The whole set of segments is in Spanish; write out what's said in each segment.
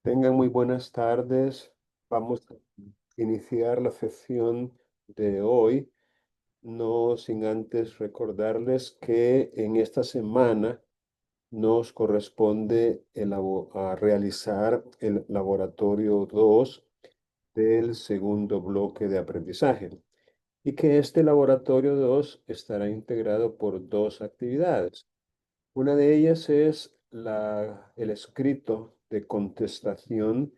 Tengan muy buenas tardes. Vamos a iniciar la sesión de hoy, no sin antes recordarles que en esta semana nos corresponde realizar el laboratorio 2 del segundo bloque de aprendizaje y que este laboratorio 2 estará integrado por dos actividades. Una de ellas es el escrito de contestación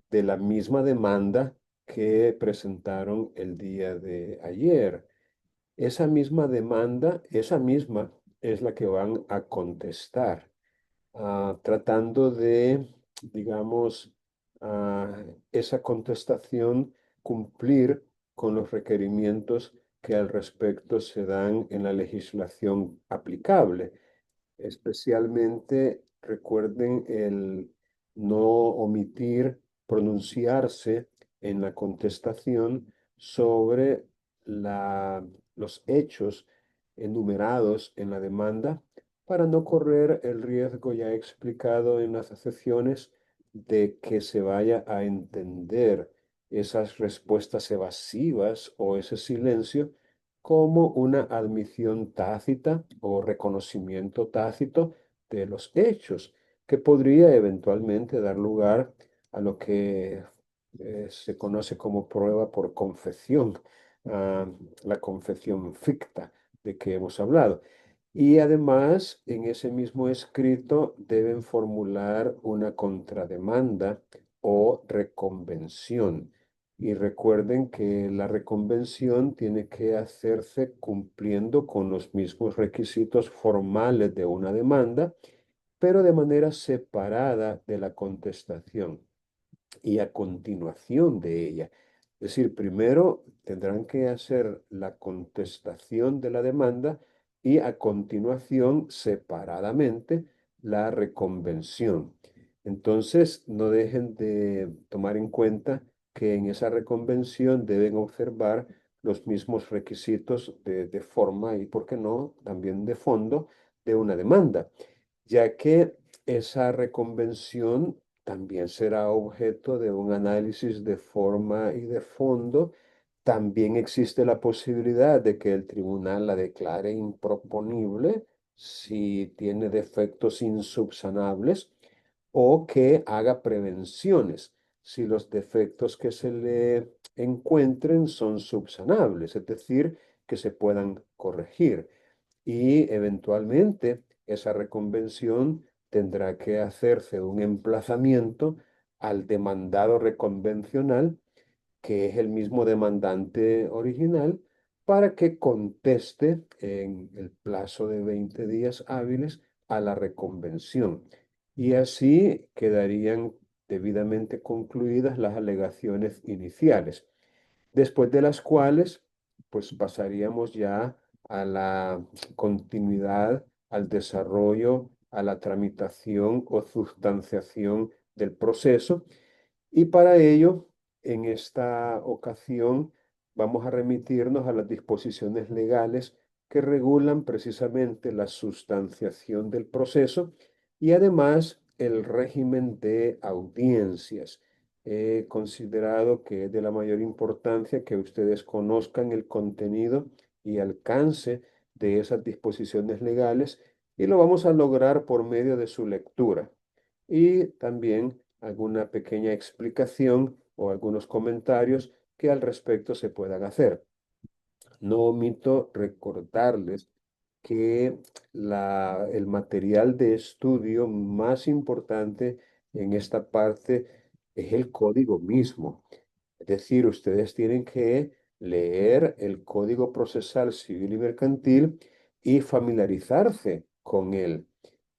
de la misma demanda que presentaron el día de ayer. Esa misma demanda, esa misma es la que van a contestar, tratando de, digamos, esa contestación cumplir con los requerimientos que al respecto se dan en la legislación aplicable. Especialmente recuerden el no omitir pronunciarse en la contestación sobre los hechos enumerados en la demanda para no correr el riesgo ya explicado en las excepciones de que se vaya a entender esas respuestas evasivas o ese silencio como una admisión tácita o reconocimiento tácito de los hechos, que podría eventualmente dar lugar a lo que se conoce como prueba por confesión, ah, la confesión ficta de que hemos hablado. Y además, en ese mismo escrito deben formular una contrademanda o reconvención. Y recuerden que la reconvención tiene que hacerse cumpliendo con los mismos requisitos formales de una demanda, pero de manera separada de la contestación y a continuación de ella. Es decir, primero tendrán que hacer la contestación de la demanda y a continuación, separadamente, la reconvención. Entonces, no dejen de tomar en cuenta que en esa reconvención deben observar los mismos requisitos de forma y, ¿por qué no?, también de fondo de una demanda, ya que esa reconvención también será objeto de un análisis de forma y de fondo. También existe la posibilidad de que el tribunal la declare improponible si tiene defectos insubsanables o que haga prevenciones si los defectos que se le encuentren son subsanables, es decir, que se puedan corregir. Y eventualmente esa reconvención tendrá que hacerse un emplazamiento al demandado reconvencional, que es el mismo demandante original, para que conteste en el plazo de 20 días hábiles a la reconvención. Y así quedarían debidamente concluidas las alegaciones iniciales, después de las cuales pues pasaríamos ya a la continuidad, al desarrollo, a la tramitación o sustanciación del proceso. Y para ello, en esta ocasión, vamos a remitirnos a las disposiciones legales que regulan precisamente la sustanciación del proceso y además el régimen de audiencias. He considerado que es de la mayor importancia que ustedes conozcan el contenido y alcance de esas disposiciones legales, y lo vamos a lograr por medio de su lectura y también alguna pequeña explicación o algunos comentarios que al respecto se puedan hacer. No omito recordarles que el material de estudio más importante en esta parte es el código mismo. Es decir, ustedes tienen que leer el Código Procesal Civil y Mercantil y familiarizarse con él.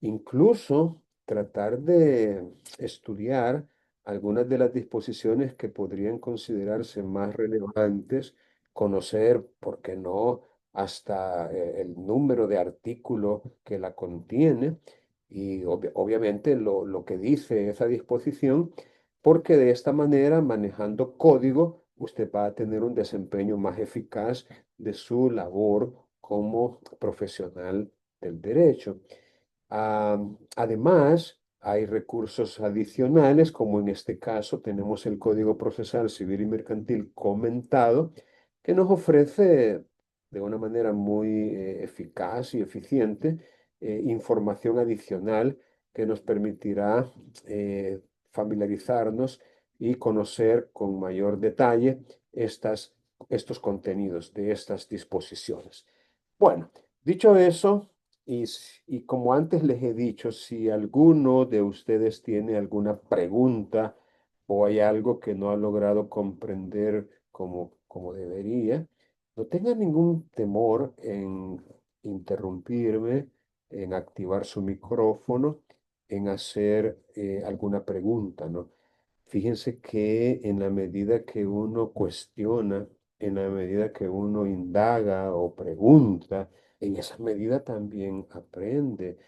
Incluso tratar de estudiar algunas de las disposiciones que podrían considerarse más relevantes, conocer, ¿por qué no?, hasta el número de artículo que la contiene y obviamente lo que dice esa disposición, porque de esta manera, manejando código, usted va a tener un desempeño más eficaz de su labor como profesional del derecho. Además, hay recursos adicionales, como en este caso tenemos el Código Procesal Civil y Mercantil comentado, que nos ofrece de una manera muy eficaz y eficiente información adicional que nos permitirá familiarizarnos y conocer con mayor detalle estos contenidos de estas disposiciones. Bueno, dicho eso, y como antes les he dicho, si alguno de ustedes tiene alguna pregunta o hay algo que no ha logrado comprender como debería, no tengan ningún temor en interrumpirme, en activar su micrófono, en hacer alguna pregunta, ¿no? Fíjense que en la medida que uno cuestiona, en la medida que uno indaga o pregunta, en esa medida también aprende.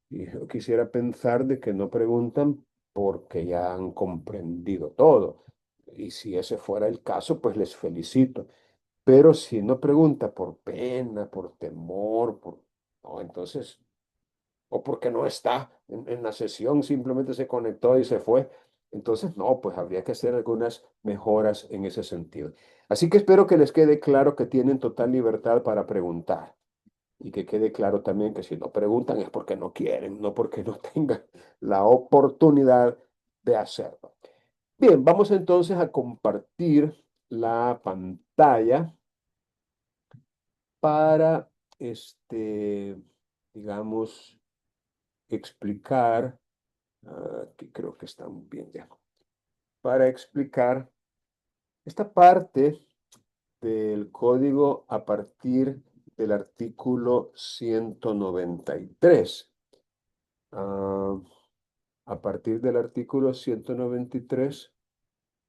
Y yo quisiera pensar de que no preguntan porque ya han comprendido todo. Y si ese fuera el caso, pues les felicito. Pero si no pregunta por pena, por temor, no, entonces o porque no está en la sesión, simplemente se conectó y se fue. Entonces, no, pues habría que hacer algunas mejoras en ese sentido. Así que espero que les quede claro que tienen total libertad para preguntar y que quede claro también que si no preguntan es porque no quieren, no porque no tengan la oportunidad de hacerlo. Bien, vamos entonces a compartir la pantalla para, digamos, explicar. Aquí creo que estamos bien ya. Para explicar esta parte del código a partir del artículo 193. Ah, a partir del artículo 193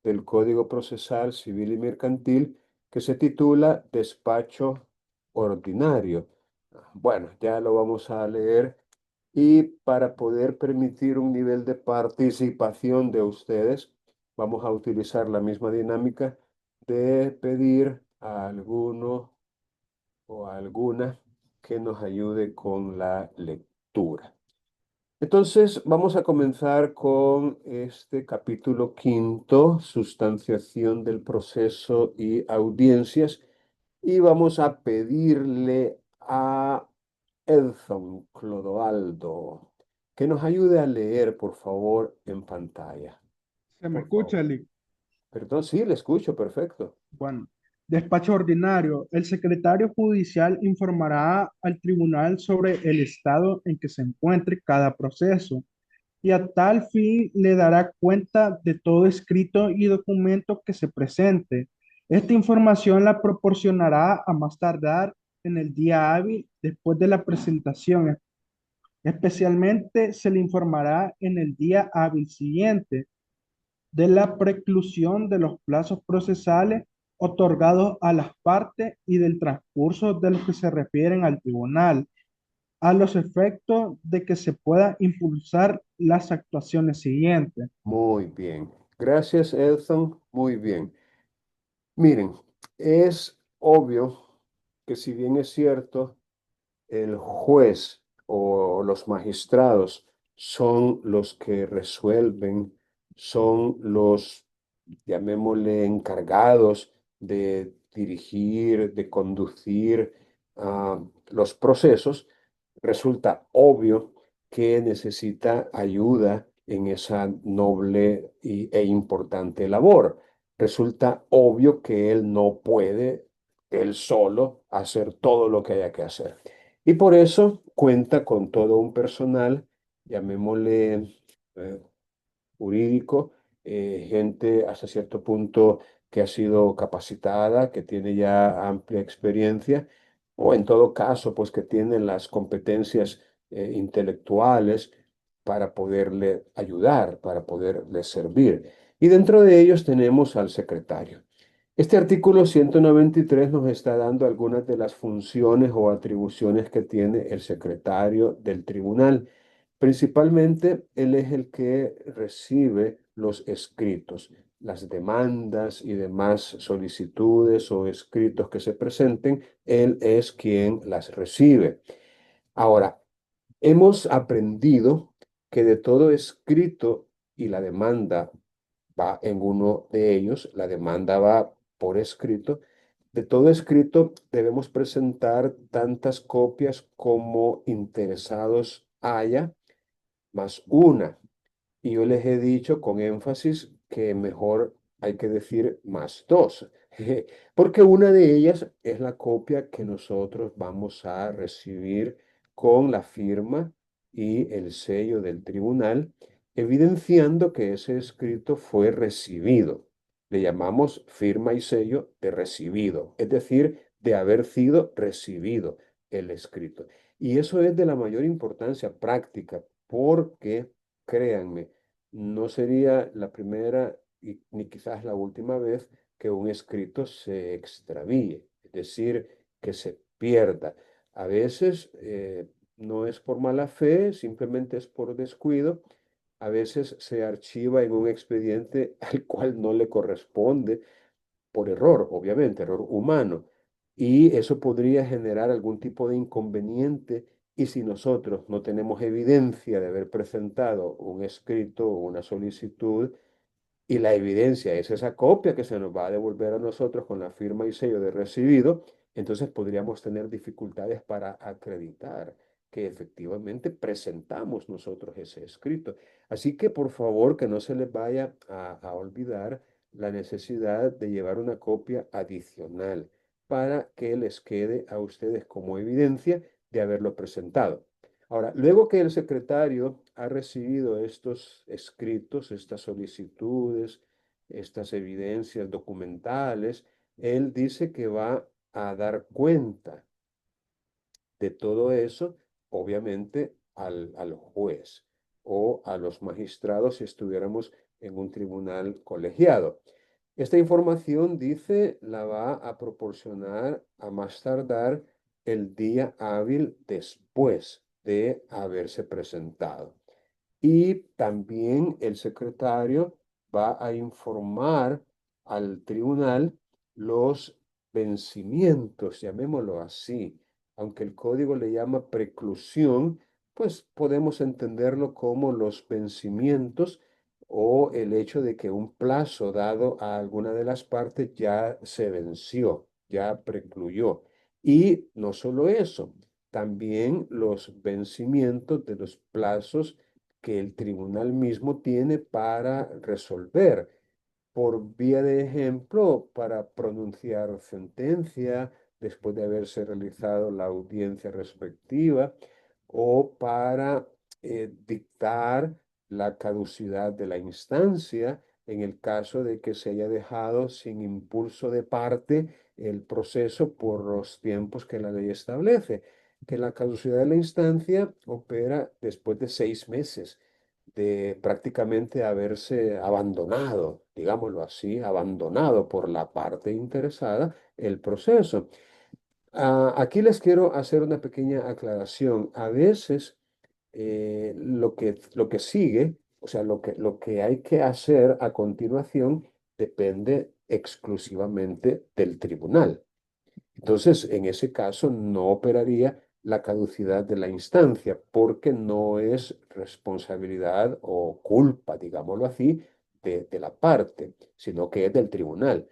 del Código Procesal Civil y Mercantil, que se titula Despacho Ordinario. Bueno, ya lo vamos a leer y para poder permitir un nivel de participación de ustedes, vamos a utilizar la misma dinámica de pedir a alguno o a alguna que nos ayude con la lectura. Entonces, vamos a comenzar con este capítulo quinto, sustanciación del proceso y audiencias, y vamos a pedirle a Edson Clodoaldo que nos ayude a leer, por favor, en pantalla. ¿Se me Por favor. escucha, Eli? Perdón, sí, le escucho, perfecto. Bueno, despacho ordinario. El secretario judicial informará al tribunal sobre el estado en que se encuentre cada proceso y a tal fin le dará cuenta de todo escrito y documento que se presente. Esta información la proporcionará a más tardar en el día hábil después de la presentación. Especialmente se le informará en el día hábil siguiente de la preclusión de los plazos procesales otorgados a las partes y del transcurso de los que se refieren al tribunal, a los efectos de que se puedan impulsar las actuaciones siguientes. Muy bien. Gracias, Edson. Muy bien. Miren, es obvio que si bien es cierto, el juez o los magistrados son los que resuelven, son los, llamémosle, encargados de dirigir, de conducir los procesos. Resulta obvio que necesita ayuda en esa noble e importante labor. Resulta obvio que él no puede, él solo, hacer todo lo que haya que hacer. Y por eso cuenta con todo un personal, llamémosle eh, jurídico, gente hasta cierto punto que ha sido capacitada, que tiene ya amplia experiencia, o en todo caso, pues que tiene las competencias intelectuales para poderle ayudar, para poderle servir. Y dentro de ellos tenemos al secretario. Este artículo 193 nos está dando algunas de las funciones o atribuciones que tiene el secretario del tribunal. Principalmente, él es el que recibe los escritos, las demandas y demás solicitudes o escritos que se presenten, él es quien las recibe. Ahora, hemos aprendido que de todo escrito, y la demanda va en uno de ellos, la demanda va por escrito, de todo escrito debemos presentar tantas copias como interesados haya, más una. Y yo les he dicho con énfasis que mejor hay que decir más dos, porque una de ellas es la copia que nosotros vamos a recibir con la firma y el sello del tribunal, evidenciando que ese escrito fue recibido. Le llamamos firma y sello de recibido, es decir, de haber sido recibido el escrito. Y eso es de la mayor importancia práctica, porque créanme, no sería la primera y ni quizás la última vez que un escrito se extravíe, es decir, que se pierda. A veces no es por mala fe, simplemente es por descuido. A veces se archiva en un expediente al cual no le corresponde por error, obviamente, error humano. Y eso podría generar algún tipo de inconveniente. Y si nosotros no tenemos evidencia de haber presentado un escrito o una solicitud, y la evidencia es esa copia que se nos va a devolver a nosotros con la firma y sello de recibido, entonces podríamos tener dificultades para acreditar que efectivamente presentamos nosotros ese escrito. Así que por favor que no se les vaya a olvidar la necesidad de llevar una copia adicional para que les quede a ustedes como evidencia de haberlo presentado. Ahora, luego que el secretario ha recibido estos escritos, estas solicitudes, estas evidencias documentales, él dice que va a dar cuenta de todo eso, obviamente, al juez o a los magistrados si estuviéramos en un tribunal colegiado. Esta información, dice, la va a proporcionar a más tardar el día hábil después de haberse presentado. Y también el secretario va a informar al tribunal los vencimientos, llamémoslo así. Aunque el código le llama preclusión, pues podemos entenderlo como los vencimientos o el hecho de que un plazo dado a alguna de las partes ya se venció, ya precluyó. Y no solo eso, también los vencimientos de los plazos que el tribunal mismo tiene para resolver. Por vía de ejemplo, para pronunciar sentencia después de haberse realizado la audiencia respectiva o para dictar la caducidad de la instancia en el caso de que se haya dejado sin impulso de parte el proceso por los tiempos que la ley establece, que la caducidad de la instancia opera después de 6 meses de prácticamente haberse abandonado, digámoslo así, abandonado por la parte interesada el proceso. Aquí les quiero hacer una pequeña aclaración. A veces lo que sigue, o sea, lo que hay que hacer a continuación depende exclusivamente del tribunal. Entonces, en ese caso, no operaría la caducidad de la instancia, porque no es responsabilidad o culpa, digámoslo así, de la parte, sino que es del tribunal.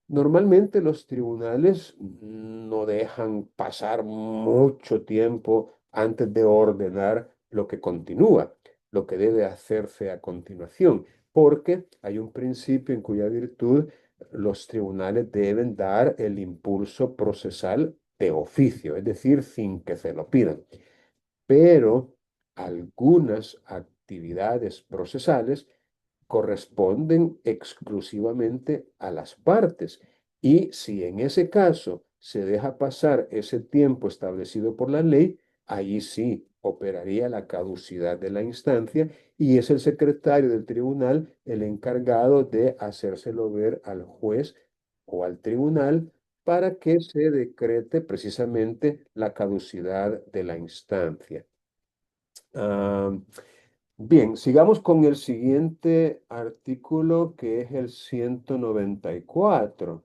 Normalmente los tribunales no dejan pasar mucho tiempo antes de ordenar lo que continúa, lo que debe hacerse a continuación, porque hay un principio en cuya virtud los tribunales deben dar el impulso procesal de oficio, es decir, sin que se lo pidan. Pero algunas actividades procesales corresponden exclusivamente a las partes. Y si en ese caso se deja pasar ese tiempo establecido por la ley, allí sí operaría la caducidad de la instancia y es el secretario del tribunal el encargado de hacérselo ver al juez o al tribunal para que se decrete precisamente la caducidad de la instancia. Ah, bien, sigamos con el siguiente artículo que es el 194,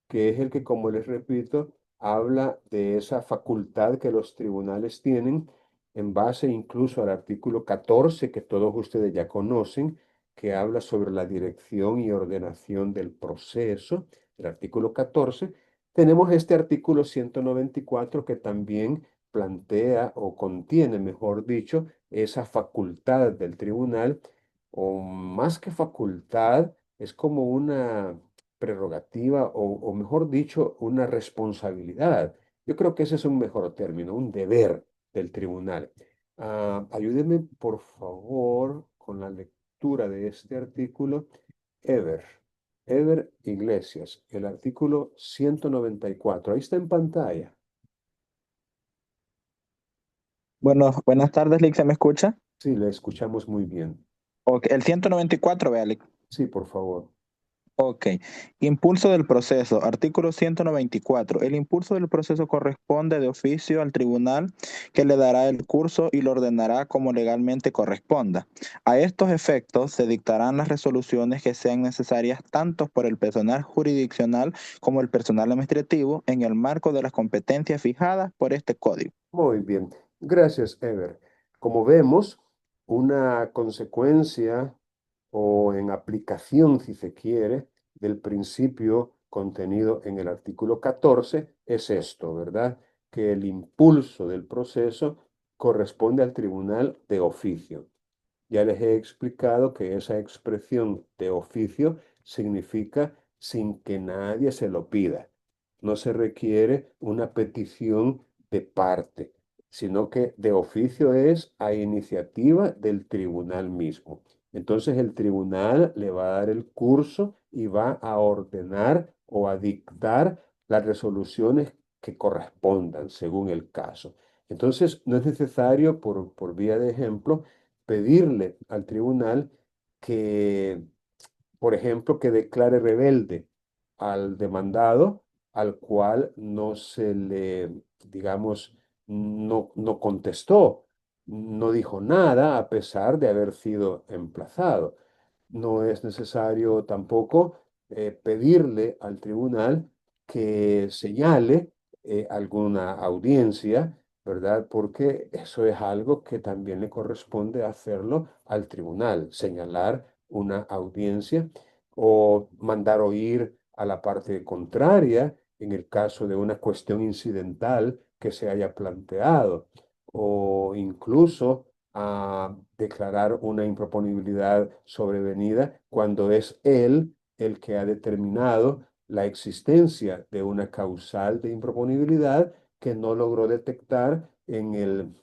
que es el que, como les repito, habla de esa facultad que los tribunales tienen en base incluso al artículo 14 que todos ustedes ya conocen, que habla sobre la dirección y ordenación del proceso, el artículo 14, tenemos este artículo 194 que también plantea o contiene, mejor dicho, esa facultad del tribunal, o más que facultad, es como una prerrogativa o mejor dicho, una responsabilidad. Yo creo que ese es un mejor término, un deber del tribunal. Ayúdeme, por favor, con la lectura de este artículo. Ever, Ever Iglesias, el artículo 194. Ahí está en pantalla. Bueno, buenas tardes, Lick, ¿se me escucha? Sí, le escuchamos muy bien. Ok, el 194, vea, Lick. Sí, por favor. Ok, impulso del proceso, artículo 194. El impulso del proceso corresponde de oficio al tribunal que le dará el curso y lo ordenará como legalmente corresponda. A estos efectos se dictarán las resoluciones que sean necesarias tanto por el personal jurisdiccional como el personal administrativo en el marco de las competencias fijadas por este código. Muy bien. Gracias, Ever. Como vemos, una consecuencia o en aplicación, si se quiere, del principio contenido en el artículo 14 es esto, ¿verdad? Que el impulso del proceso corresponde al tribunal de oficio. Ya les he explicado que esa expresión de oficio significa sin que nadie se lo pida. No se requiere una petición de parte, sino que de oficio es a iniciativa del tribunal mismo. Entonces el tribunal le va a dar el curso y va a ordenar o a dictar las resoluciones que correspondan según el caso. Entonces no es necesario, por vía de ejemplo, pedirle al tribunal que, por ejemplo, que declare rebelde al demandado al cual no se le, digamos, no contestó, no dijo nada a pesar de haber sido emplazado. No es necesario tampoco pedirle al tribunal que señale alguna audiencia, ¿verdad? Porque eso es algo que también le corresponde hacerlo al tribunal, señalar una audiencia o mandar oír a la parte contraria en el caso de una cuestión incidental que se haya planteado o incluso a declarar una improponibilidad sobrevenida cuando es él el que ha determinado la existencia de una causal de improponibilidad que no logró detectar en el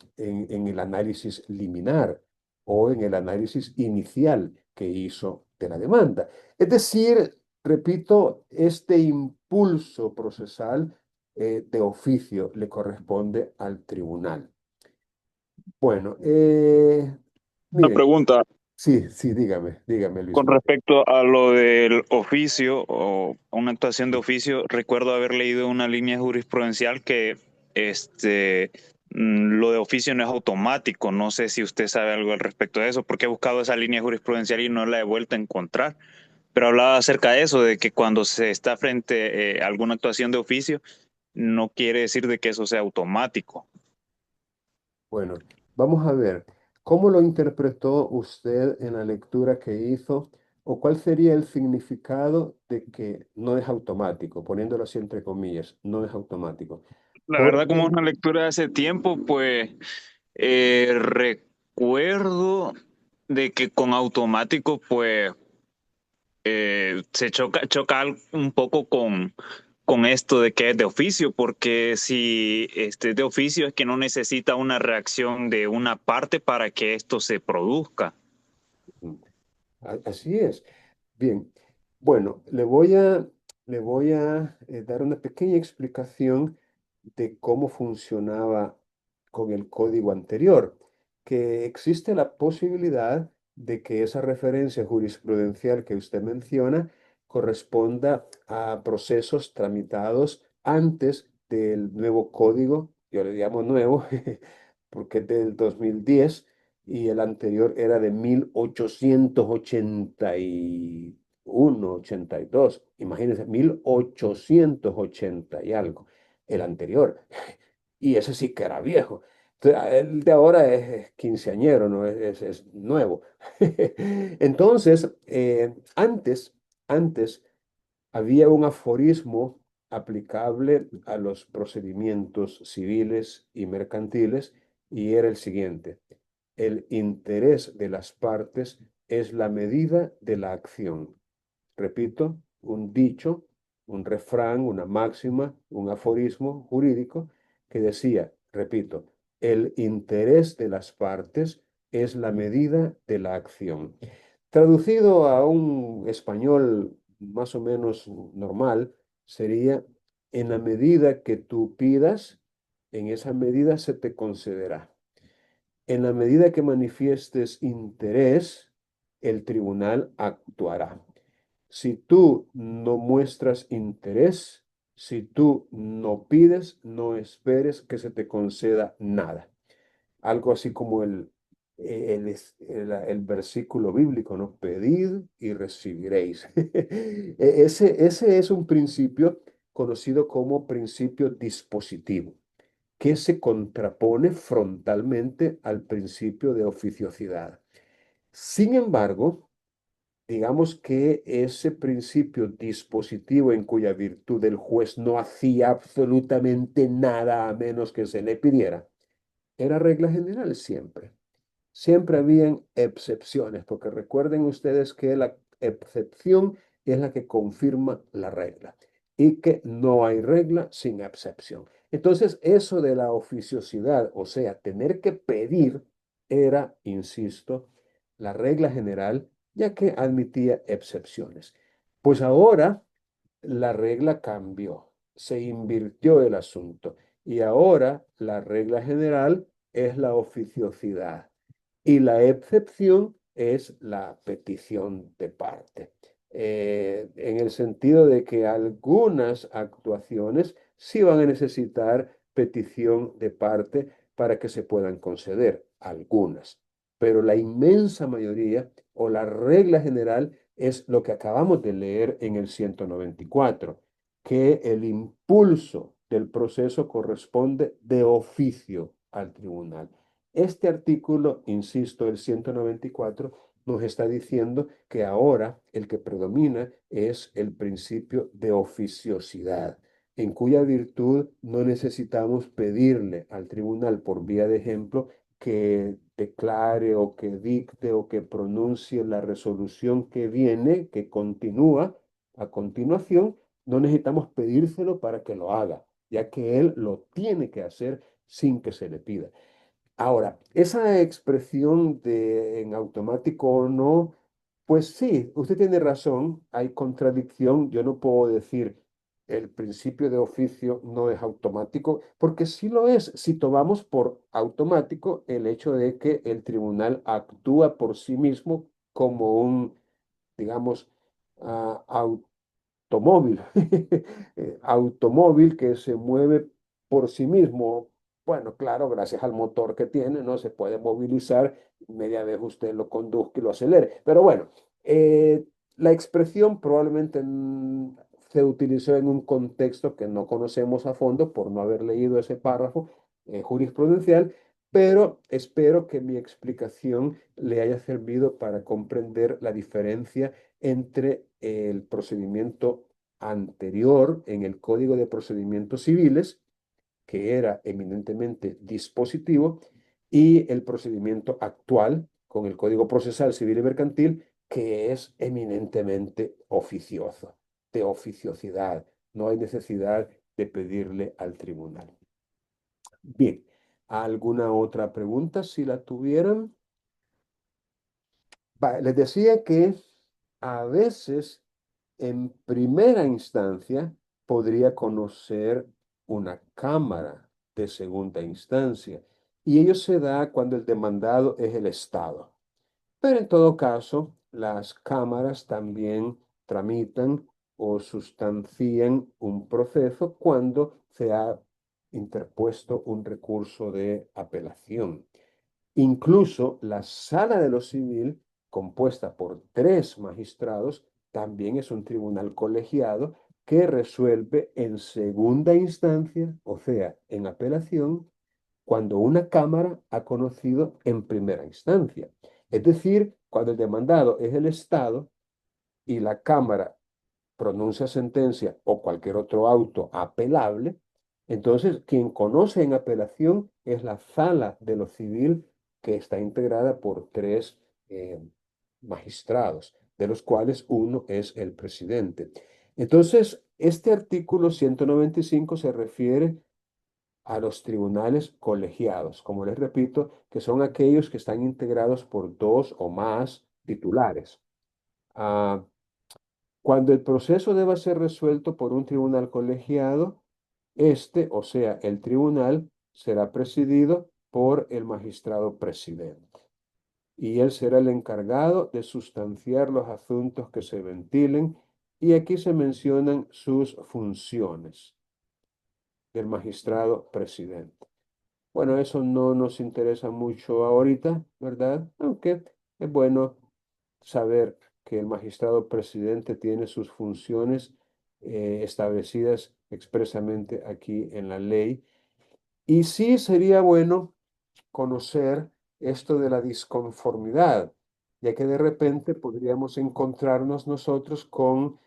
análisis liminar o en el análisis inicial que hizo de la demanda. Es decir, repito, este impulso procesal de oficio le corresponde al tribunal. Bueno, Una miren, pregunta sí, sí, dígame, Luis con María. respecto a lo del oficio o una actuación de oficio. Recuerdo haber leído una línea jurisprudencial que lo de oficio no es automático. No sé si usted sabe algo al respecto de eso, porque he buscado esa línea jurisprudencial y no la he vuelto a encontrar. Pero hablaba acerca de eso, de que cuando se está frente a alguna actuación de oficio, no quiere decir de que eso sea automático. Bueno, vamos a ver, ¿cómo lo interpretó usted en la lectura que hizo? ¿O cuál sería el significado de que no es automático? Poniéndolo así entre comillas, no es automático. La verdad, como Porque, es una lectura de hace tiempo, pues recuerdo de que con automático, pues se choca un poco con esto de que es de oficio, porque si es de oficio es que no necesita una reacción de una parte para que esto se produzca. así es. Bien, bueno, le voy a dar una pequeña explicación de cómo funcionaba con el código anterior, que existe la posibilidad de que esa referencia jurisprudencial que usted menciona corresponda a procesos tramitados antes del nuevo código, yo le llamo nuevo, porque es del 2010 y el anterior era de 1881, 82. Imagínense, 1880 y algo, el anterior. Y ese sí que era viejo. El de ahora es quinceañero, ¿no? Es nuevo. Entonces, antes había un aforismo aplicable a los procedimientos civiles y mercantiles y era el siguiente: el interés de las partes es la medida de la acción. Repito, un dicho, un refrán, una máxima, un aforismo jurídico que decía, repito, el interés de las partes es la medida de la acción. Traducido a un español más o menos normal, sería, en la medida que tú pidas, en esa medida se te concederá. En la medida que manifiestes interés, el tribunal actuará. Si tú no muestras interés, si tú no pides, no esperes que se te conceda nada. Algo así como el versículo bíblico, ¿no? Pedid y recibiréis. Ese es un principio conocido como principio dispositivo, que se contrapone frontalmente al principio de oficiosidad. Sin embargo, digamos que ese principio dispositivo en cuya virtud el juez no hacía absolutamente nada a menos que se le pidiera, era regla general siempre. Siempre habían excepciones, porque recuerden ustedes que la excepción es la que confirma la regla y que no hay regla sin excepción. Entonces, eso de la oficiosidad, o sea, tener que pedir, era, insisto, la regla general, ya que admitía excepciones. Pues ahora la regla cambió, se invirtió el asunto y ahora la regla general es la oficiosidad y la excepción es la petición de parte. En el sentido de que algunas actuaciones sí van a necesitar petición de parte para que se puedan conceder, algunas. Pero la inmensa mayoría o la regla general es lo que acabamos de leer en el 194, que el impulso del proceso corresponde de oficio al tribunal. Este artículo, insisto, el 194, nos está diciendo que ahora el que predomina es el principio de oficiosidad, en cuya virtud no necesitamos pedirle al tribunal, por vía de ejemplo, que declare o que dicte o que pronuncie la resolución que viene, que continúa a continuación. No necesitamos pedírselo para que lo haga, ya que él lo tiene que hacer sin que se le pida. Ahora, esa expresión de en automático o no, pues sí, usted tiene razón, hay contradicción. Yo no puedo decir el principio de oficio no es automático, porque sí lo es si tomamos por automático el hecho de que el tribunal actúa por sí mismo como un, digamos, automóvil, automóvil que se mueve por sí mismo. Bueno, claro, gracias al motor que tiene, ¿no? Se puede movilizar, media vez usted lo conduzca y lo acelere. Pero bueno, la expresión probablemente se utilizó en un contexto que no conocemos a fondo por no haber leído ese párrafo jurisprudencial, pero espero que mi explicación le haya servido para comprender la diferencia entre el procedimiento anterior en el Código de Procedimientos Civiles, que era eminentemente dispositivo, y el procedimiento actual con el Código Procesal Civil y Mercantil, que es eminentemente oficioso, de oficiosidad. No hay necesidad de pedirle al tribunal. Bien, ¿alguna otra pregunta si la tuvieran? Les decía que a veces en primera instancia podría conocer una cámara de segunda instancia y ello se da cuando el demandado es el Estado. Pero en todo caso, las cámaras también tramitan o sustancian un proceso cuando se ha interpuesto un recurso de apelación. Incluso la sala de lo civil, compuesta por 3 magistrados, también es un tribunal colegiado que resuelve en segunda instancia, o sea, en apelación, cuando una Cámara ha conocido en primera instancia. Es decir, cuando el demandado es el Estado y la Cámara pronuncia sentencia o cualquier otro auto apelable, entonces quien conoce en apelación es la sala de lo civil, que está integrada por tres eh, magistrados, de los cuales uno es el presidente. Entonces, este artículo 195 se refiere a los tribunales colegiados, como les repito, que son aquellos que están integrados por dos o más titulares. Ah, cuando el proceso deba ser resuelto por un tribunal colegiado, este, o sea, el tribunal, será presidido por el magistrado presidente. Y él será el encargado de sustanciar los asuntos que se ventilen. Y aquí se mencionan sus funciones del magistrado presidente. Bueno, eso no nos interesa mucho ahorita, ¿verdad? Aunque es bueno saber que el magistrado presidente tiene sus funciones establecidas expresamente aquí en la ley. Y sí sería bueno conocer esto de la disconformidad, ya que de repente podríamos encontrarnos nosotros con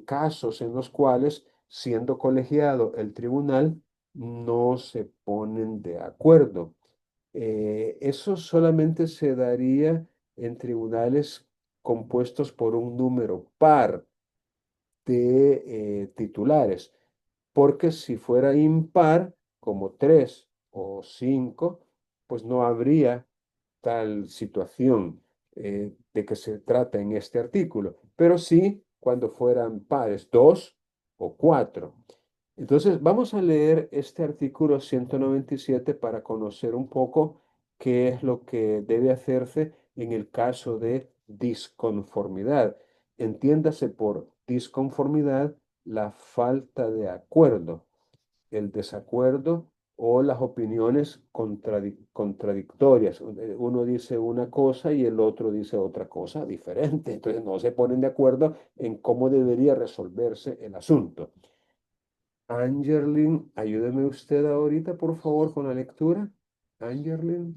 casos en los cuales, siendo colegiado el tribunal, no se ponen de acuerdo. Eso solamente se daría en tribunales compuestos por un número par de titulares, porque si fuera impar, como tres o cinco, pues no habría tal situación de que se trata en este artículo, pero sí cuando fueran pares, dos o cuatro. Entonces, vamos a leer este artículo 197 para conocer un poco qué es lo que debe hacerse en el caso de disconformidad. Entiéndase por disconformidad la falta de acuerdo, el desacuerdo o las opiniones contradictorias. Uno dice una cosa y el otro dice otra cosa diferente. Entonces no se ponen de acuerdo en cómo debería resolverse el asunto. Angerlin, ayúdeme usted ahorita, por favor, con la lectura. Angerlin,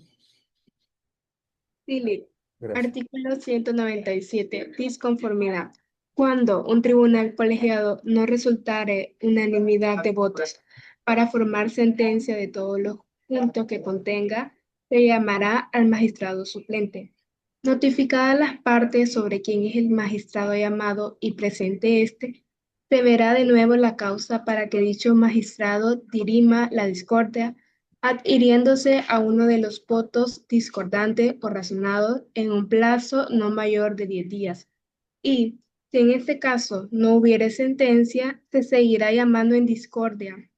Philip, gracias. artículo 197. Disconformidad. Cuando un tribunal colegiado no resultare unanimidad de votos para formar sentencia de todos los puntos que contenga, se llamará al magistrado suplente. Notificadas las partes sobre quién es el magistrado llamado y presente éste, se verá de nuevo la causa para que dicho magistrado dirima la discordia adhiriéndose a uno de los votos discordantes o razonados en un plazo no mayor de 10 días. Y, si en este caso no hubiere sentencia, se seguirá llamando en discordia.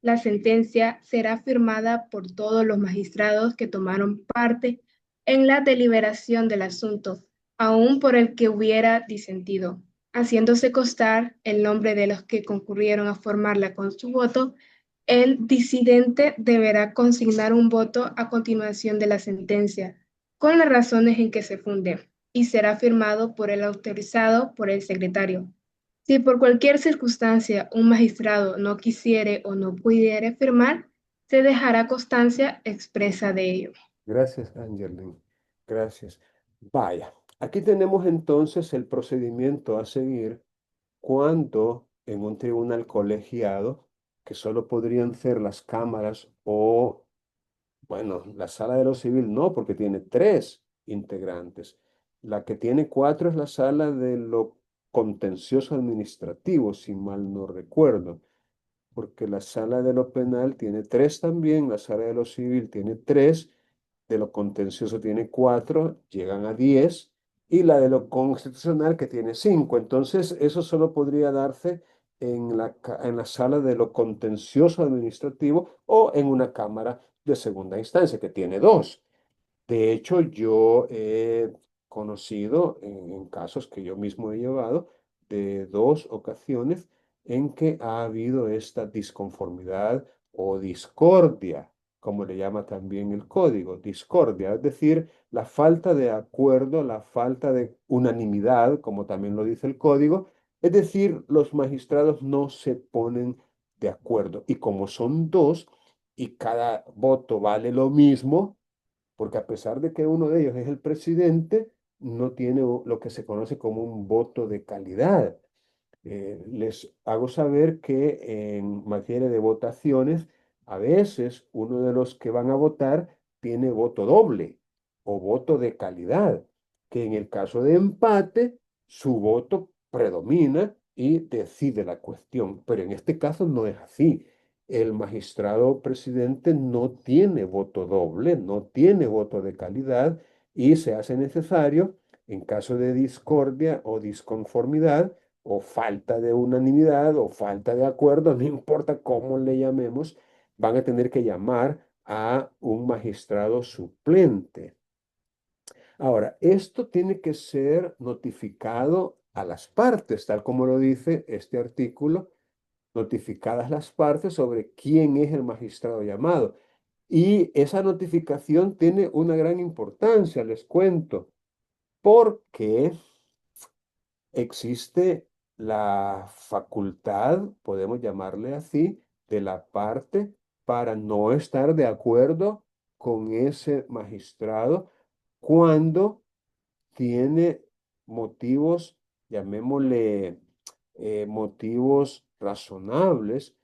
La sentencia será firmada por todos los magistrados que tomaron parte en la deliberación del asunto, aun por el que hubiera disentido, haciéndose constar el nombre de los que concurrieron a formarla con su voto. El disidente deberá consignar un voto a continuación de la sentencia, con las razones en que se funde, y será firmado por el autorizado por el secretario. Si por cualquier circunstancia un magistrado no quisiere o no pudiere firmar, se dejará constancia expresa de ello. Gracias, Angelin. Gracias. Vaya, aquí tenemos entonces el procedimiento a seguir cuando en un tribunal colegiado, que solo podrían ser las cámaras o, bueno, la sala de lo civil no, porque tiene tres integrantes. La que tiene cuatro es la sala de lo contencioso administrativo, si mal no recuerdo, porque la sala de lo penal tiene tres también, la sala de lo civil tiene tres, de lo contencioso tiene cuatro, llegan a 10, y la de lo constitucional que tiene cinco. Entonces, eso solo podría darse en la sala de lo contencioso administrativo o en una cámara de segunda instancia que tiene dos. De hecho, yo he conocido en casos que yo mismo he llevado de dos ocasiones en que ha habido esta disconformidad o discordia, como le llama también el código, discordia, es decir, la falta de acuerdo, la falta de unanimidad, como también lo dice el código, es decir, los magistrados no se ponen de acuerdo. Y como son dos, y cada voto vale lo mismo, porque a pesar de que uno de ellos es el presidente, no tiene lo que se conoce como un voto de calidad. Les hago saber que en materia de votaciones, a veces uno de los que van a votar tiene voto doble o voto de calidad, que en el caso de empate, su voto predomina y decide la cuestión. Pero en este caso no es así. El magistrado presidente no tiene voto doble, no tiene voto de calidad y se hace necesario, en caso de discordia o disconformidad, o falta de unanimidad o falta de acuerdo, no importa cómo le llamemos, van a tener que llamar a un magistrado suplente. Ahora, esto tiene que ser notificado a las partes, tal como lo dice este artículo, notificadas las partes sobre quién es el magistrado llamado. Y esa notificación tiene una gran importancia, les cuento, porque existe la facultad, podemos llamarle así, de la parte para no estar de acuerdo con ese magistrado cuando tiene motivos, llamémosle motivos razonables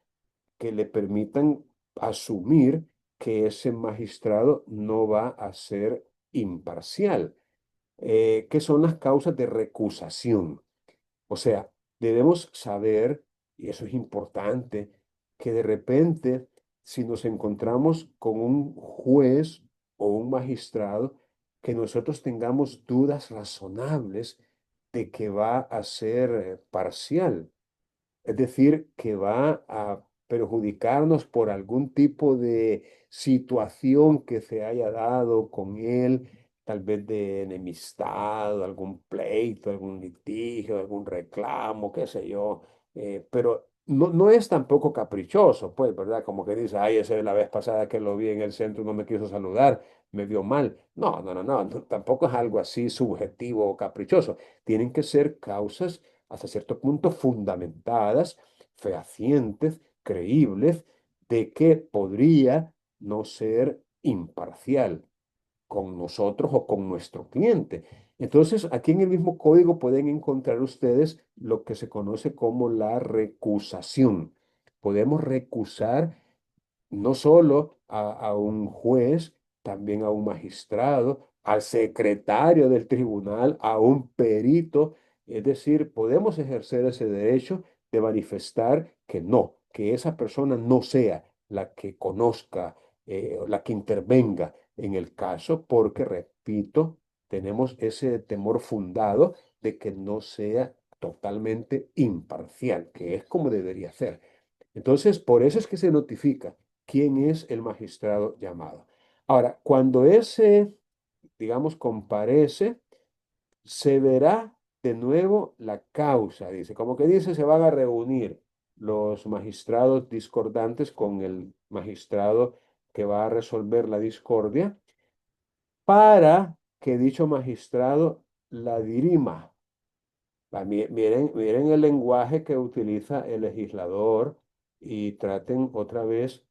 que le permitan asumir que ese magistrado no va a ser imparcial. ¿Qué son las causas de recusación? O sea, debemos saber, y eso es importante, que de repente, si nos encontramos con un juez o un magistrado, que nosotros tengamos dudas razonables de que va a ser parcial, es decir, que va a perjudicarnos por algún tipo de situación que se haya dado con él, tal vez de enemistad, algún pleito, algún litigio, algún reclamo, qué sé yo. Pero no es tampoco caprichoso, pues, ¿verdad? Como que dice, ay, esa es la vez pasada que lo vi en el centro, no me quiso saludar, me vio mal. No, tampoco es algo así subjetivo o caprichoso. Tienen que ser causas hasta cierto punto fundamentadas, fehacientes, creíbles, de que podría no ser imparcial con nosotros o con nuestro cliente. Entonces, aquí en el mismo código pueden encontrar ustedes lo que se conoce como la recusación. Podemos recusar no solo a un juez, también a un magistrado, al secretario del tribunal, a un perito. Es decir, podemos ejercer ese derecho de manifestar que no, que esa persona no sea la que conozca, la que intervenga en el caso, porque, repito, tenemos ese temor fundado de que no sea totalmente imparcial, que es como debería ser. Entonces, por eso es que se notifica quién es el magistrado llamado. Ahora, cuando ese, digamos, comparece, se verá de nuevo la causa, dice. Como que dice, se van a reunir los magistrados discordantes con el magistrado que va a resolver la discordia para que dicho magistrado la dirima. Miren el lenguaje que utiliza el legislador y traten otra vez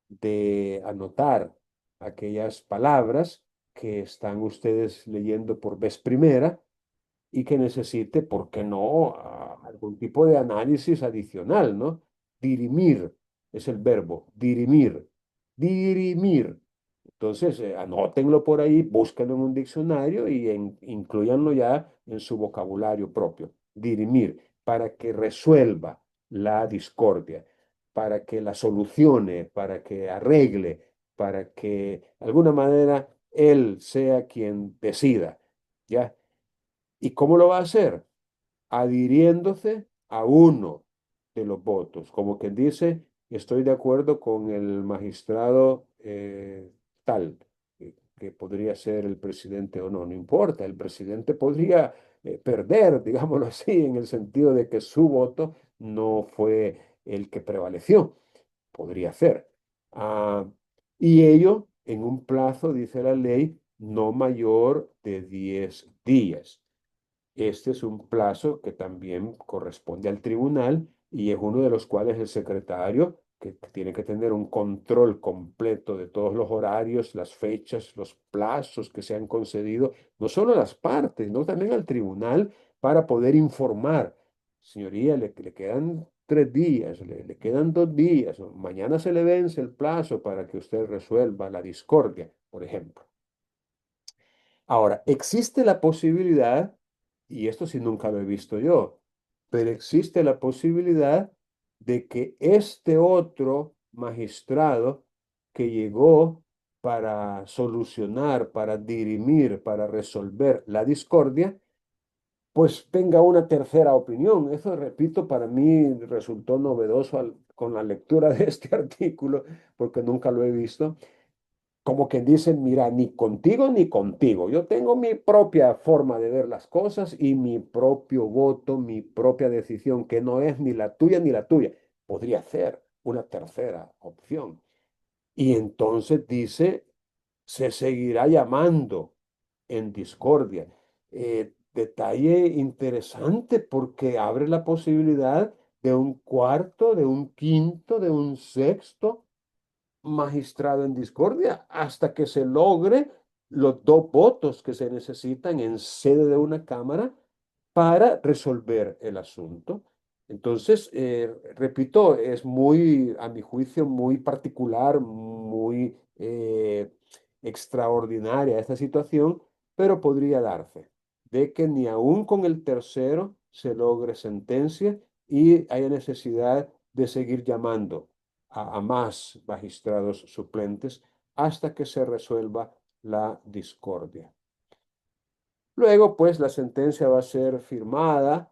de anotar aquellas palabras que están ustedes leyendo por vez primera y que necesite, ¿por qué no?, algún tipo de análisis adicional, ¿no? Dirimir es el verbo, dirimir, dirimir. Entonces, anótenlo por ahí, búsquenlo en un diccionario y incluyanlo ya en su vocabulario propio. Dirimir, para que resuelva la discordia, para que la solucione, para que arregle, para que de alguna manera él sea quien decida, ¿ya? ¿Y cómo lo va a hacer? Adhiriéndose a uno de los votos, como quien dice, estoy de acuerdo con el magistrado tal, que podría ser el presidente o no, no importa, el presidente podría perder, digámoslo así, en el sentido de que su voto no fue el que prevaleció, podría ser. Ah, y ello en un plazo, dice la ley, no mayor de 10 días. Este es un plazo que también corresponde al tribunal y es uno de los cuales el secretario que tiene que tener un control completo de todos los horarios, las fechas, los plazos que se han concedido, no solo a las partes, no también al tribunal para poder informar. Señoría, le quedan 3 días, le quedan 2 días, o mañana se le vence el plazo para que usted resuelva la discordia, por ejemplo. Ahora, existe la posibilidad, y esto sí nunca lo he visto yo, pero existe la posibilidad de que este otro magistrado que llegó para solucionar, para dirimir, para resolver la discordia, pues tenga una tercera opinión. Eso, repito, para mí resultó novedoso con la lectura de este artículo, porque nunca lo he visto. Como quien dice, mira, ni contigo ni contigo. Yo tengo mi propia forma de ver las cosas y mi propio voto, mi propia decisión, que no es ni la tuya ni la tuya. Podría ser una tercera opción. Y entonces dice, se seguirá llamando en discordia. Detalle interesante porque abre la posibilidad de un cuarto, de un quinto, de un sexto magistrado en discordia hasta que se logre los 2 votos que se necesitan en sede de una cámara para resolver el asunto. Entonces, repito, es muy, a mi juicio, muy particular, muy extraordinaria esta situación, pero podría darse de que ni aún con el tercero se logre sentencia y haya necesidad de seguir llamando a más magistrados suplentes hasta que se resuelva la discordia. Luego, pues, la sentencia va a ser firmada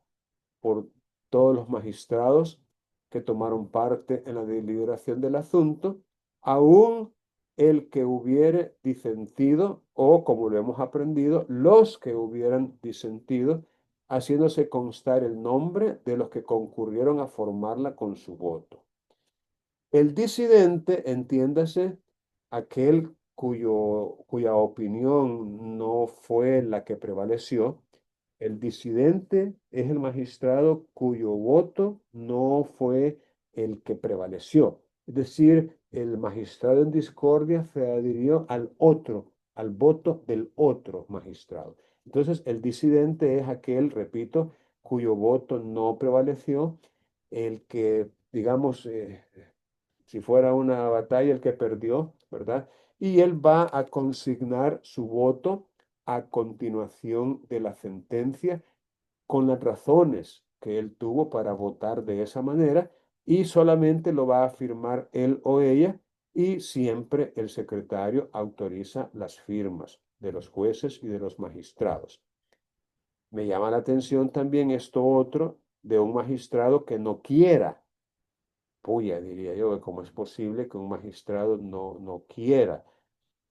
por todos los magistrados que tomaron parte en la deliberación del asunto, aún el que hubiere disentido o, como lo hemos aprendido, los que hubieran disentido, haciéndose constar el nombre de los que concurrieron a formarla con su voto. El disidente, entiéndase, aquel cuya opinión no fue la que prevaleció. El disidente es el magistrado cuyo voto no fue el que prevaleció. Es decir, el magistrado en discordia se adhirió al otro, al voto del otro magistrado. Entonces, el disidente es aquel, repito, cuyo voto no prevaleció, el que, digamos, si fuera una batalla, el que perdió, ¿verdad? Y él va a consignar su voto a continuación de la sentencia con las razones que él tuvo para votar de esa manera y solamente lo va a firmar él o ella y siempre el secretario autoriza las firmas de los jueces y de los magistrados. Me llama la atención también esto otro de un magistrado que no quiera. Puya, diría yo, que cómo es posible que un magistrado no quiera.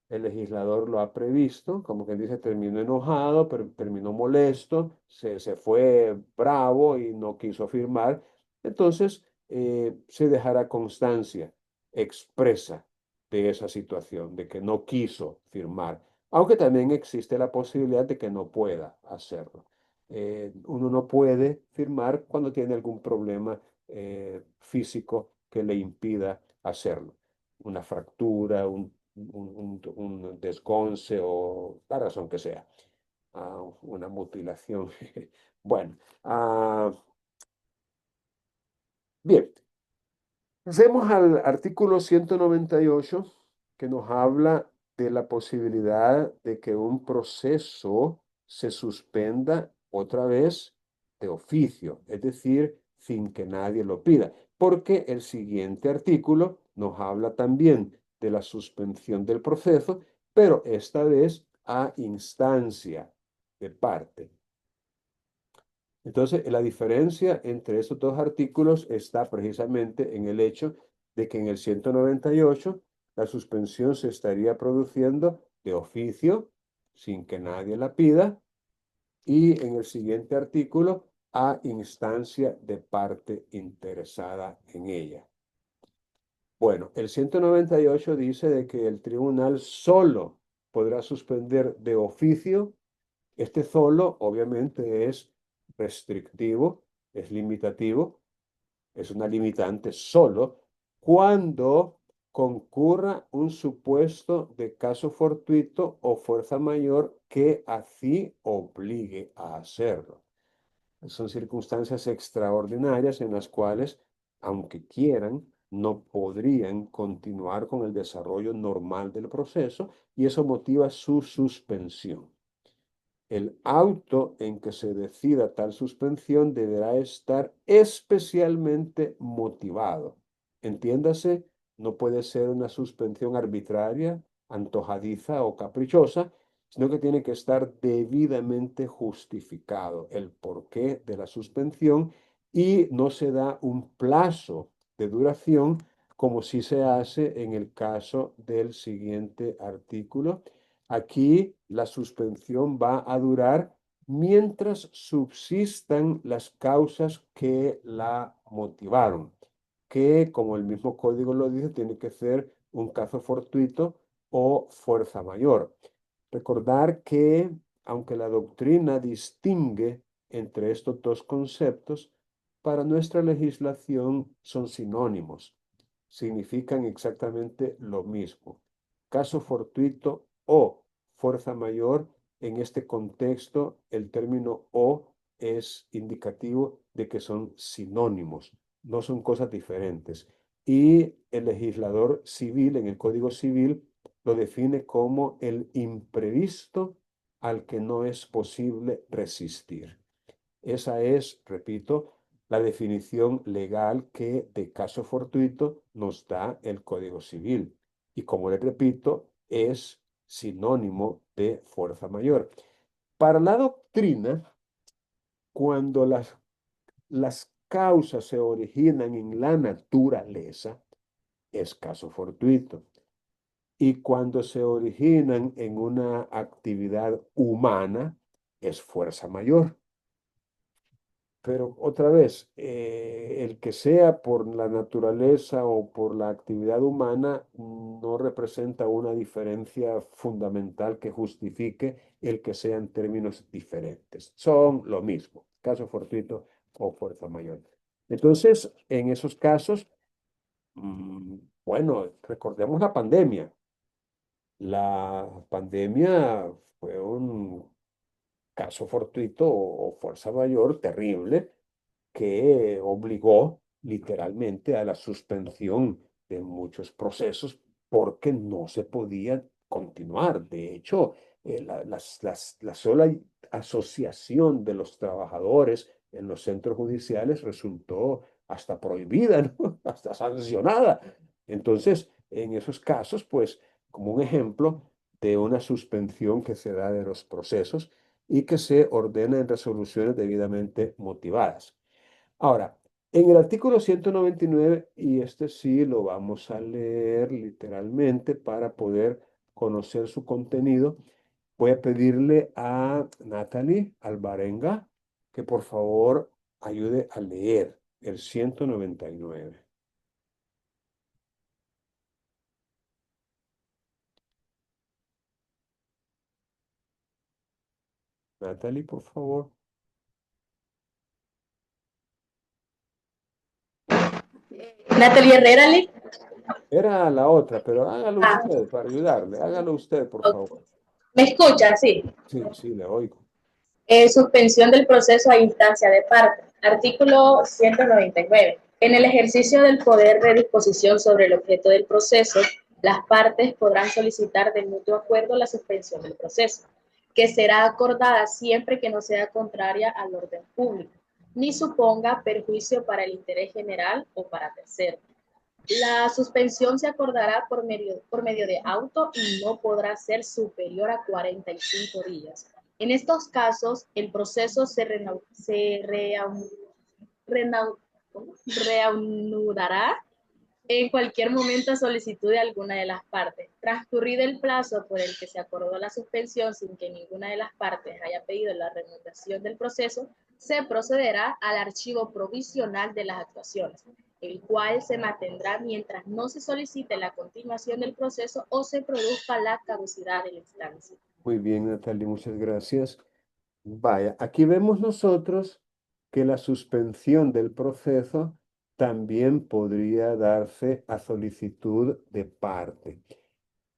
El legislador lo ha previsto, como quien dice, terminó enojado, pero terminó molesto, se fue bravo y no quiso firmar. Entonces, se dejará constancia expresa de esa situación, de que no quiso firmar, aunque también existe la posibilidad de que no pueda hacerlo. Uno no puede firmar cuando tiene algún problema físico que le impida hacerlo. Una fractura, un desgonce o la razón que sea, una mutilación. Bueno, bien, pasemos al artículo 198 que nos habla de la posibilidad de que un proceso se suspenda otra vez de oficio, es decir, sin que nadie lo pida, porque el siguiente artículo nos habla también de la suspensión del proceso, pero esta vez a instancia de parte. Entonces, la diferencia entre estos 2 artículos está precisamente en el hecho de que en el 198 la suspensión se estaría produciendo de oficio, sin que nadie la pida, y en el siguiente artículo a instancia de parte interesada en ella. Bueno, el 198 dice de que el tribunal solo podrá suspender de oficio. Este solo, obviamente, es restrictivo, es limitativo, es una limitante solo cuando concurra un supuesto de caso fortuito o fuerza mayor que así obligue a hacerlo. Son circunstancias extraordinarias en las cuales, aunque quieran, no podrían continuar con el desarrollo normal del proceso y eso motiva su suspensión. El auto en que se decida tal suspensión deberá estar especialmente motivado. Entiéndase, no puede ser una suspensión arbitraria, antojadiza o caprichosa, sino que tiene que estar debidamente justificado el porqué de la suspensión y no se da un plazo de duración como si se hace en el caso del siguiente artículo. Aquí la suspensión va a durar mientras subsistan las causas que la motivaron, que como el mismo código lo dice, tiene que ser un caso fortuito o fuerza mayor. Recordar que aunque la doctrina distingue entre estos dos conceptos, para nuestra legislación son sinónimos, significan exactamente lo mismo. Caso fortuito o fuerza mayor, en este contexto el término o es indicativo de que son sinónimos, no son cosas diferentes. Y el legislador civil, en el Código Civil, lo define como el imprevisto al que no es posible resistir. Esa es, repito, la definición legal que de caso fortuito nos da el Código Civil. Y como le repito, es sinónimo de fuerza mayor. Para la doctrina, cuando las causas se originan en la naturaleza, es caso fortuito. Y cuando se originan en una actividad humana, es fuerza mayor. Pero otra vez, el que sea por la naturaleza o por la actividad humana no representa una diferencia fundamental que justifique el que sean términos diferentes. Son lo mismo, caso fortuito o fuerza mayor. Entonces, en esos casos, bueno, recordemos la pandemia. La pandemia fue un caso fortuito o fuerza mayor terrible que obligó literalmente a la suspensión de muchos procesos porque no se podía continuar. De hecho, la sola asociación de los trabajadores en los centros judiciales resultó hasta prohibida, ¿no? Hasta sancionada. Entonces, en esos casos, pues, como un ejemplo de una suspensión que se da de los procesos y que se ordena en resoluciones debidamente motivadas. Ahora, en el artículo 199, y este sí lo vamos a leer literalmente para poder conocer su contenido, voy a pedirle a Natalie Alvarenga que por favor ayude a leer el 199. Natalie, por favor. Natalia Herrera, Era la otra, pero hágalo Ah, usted para ayudarle. Hágalo usted, por ok. favor. ¿Me escucha? Sí. Sí, sí, le oigo. Suspensión del proceso a instancia de parte. Artículo 199. En el ejercicio del poder de disposición sobre el objeto del proceso, las partes podrán solicitar de mutuo acuerdo la suspensión del proceso, que será acordada siempre que no sea contraria al orden público, ni suponga perjuicio para el interés general o para terceros. La suspensión se acordará por medio de auto y no podrá ser superior a 45 días. En estos casos, el proceso se reanudará en cualquier momento a solicitud de alguna de las partes. Transcurrido el plazo por el que se acordó la suspensión sin que ninguna de las partes haya pedido la reanudación del proceso, se procederá al archivo provisional de las actuaciones, el cual se mantendrá mientras no se solicite la continuación del proceso o se produzca la caducidad de la instancia. Muy bien, Natalie, muchas gracias. Vaya, aquí vemos nosotros que la suspensión del proceso también podría darse a solicitud de parte.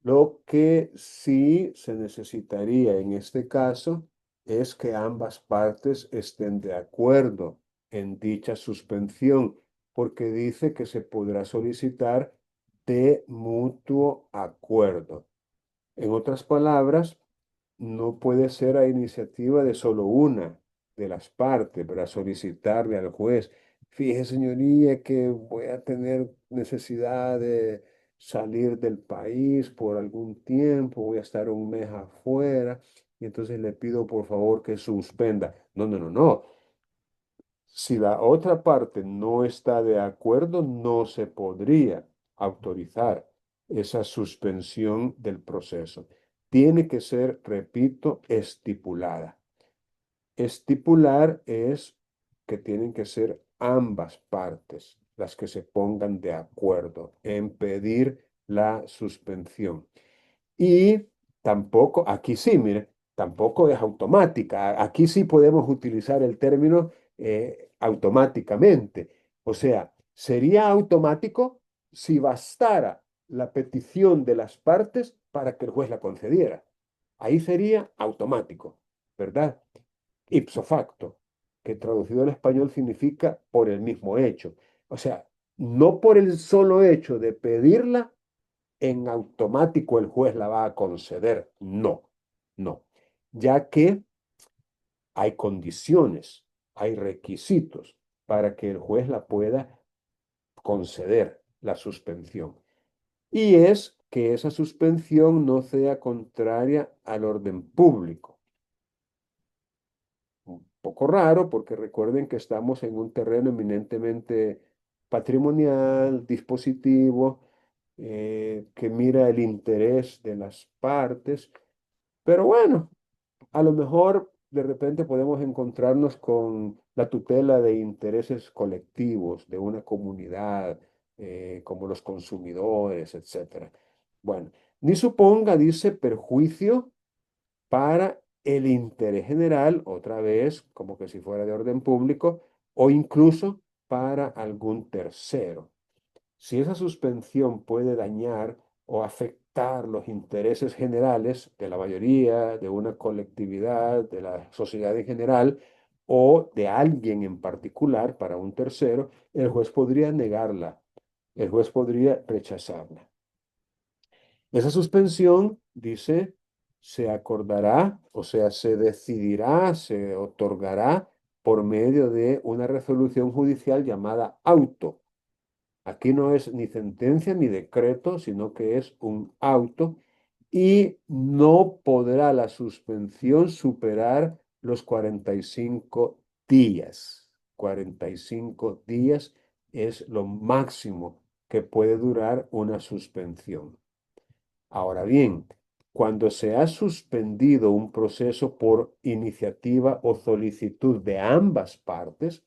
Lo que sí se necesitaría en este caso es que ambas partes estén de acuerdo en dicha suspensión, porque dice que se podrá solicitar de mutuo acuerdo. En otras palabras, no puede ser a iniciativa de solo una de las partes para solicitarle al juez. Fíjese, señoría, que voy a tener necesidad de salir del país por algún tiempo, voy a estar un mes afuera, y entonces le pido por favor que suspenda. No, no, no, no. Si la otra parte no está de acuerdo, no se podría autorizar esa suspensión del proceso. Tiene que ser, repito, estipulada. Estipular es que tienen que ser ambas partes las que se pongan de acuerdo en pedir la suspensión. Y tampoco, aquí sí, mire, tampoco es automática. Aquí sí podemos utilizar el término automáticamente. O sea, sería automático si bastara la petición de las partes para que el juez la concediera. Ahí sería automático, ¿verdad? Ipso facto, que traducido al español significa por el mismo hecho. O sea, no por el solo hecho de pedirla en automático el juez la va a conceder. No, no. Ya que hay condiciones, hay requisitos para que el juez la pueda conceder, la suspensión. Y es que esa suspensión no sea contraria al orden público. Un poco raro porque recuerden que estamos en un terreno eminentemente patrimonial, dispositivo, que mira el interés de las partes. Pero bueno, a lo mejor de repente podemos encontrarnos con la tutela de intereses colectivos de una comunidad, como los consumidores, etcétera. Bueno, ni suponga, dice, perjuicio para el interés general, otra vez, como que si fuera de orden público, o incluso para algún tercero. Si esa suspensión puede dañar o afectar los intereses generales de la mayoría, de una colectividad, de la sociedad en general, o de alguien en particular para un tercero, el juez podría negarla, el juez podría rechazarla. Esa suspensión, dice, se acordará, o sea, se decidirá, se otorgará por medio de una resolución judicial llamada auto. Aquí no es ni sentencia ni decreto, sino que es un auto y no podrá la suspensión superar los 45 días. 45 días es lo máximo que puede durar una suspensión. Ahora bien, cuando se ha suspendido un proceso por iniciativa o solicitud de ambas partes,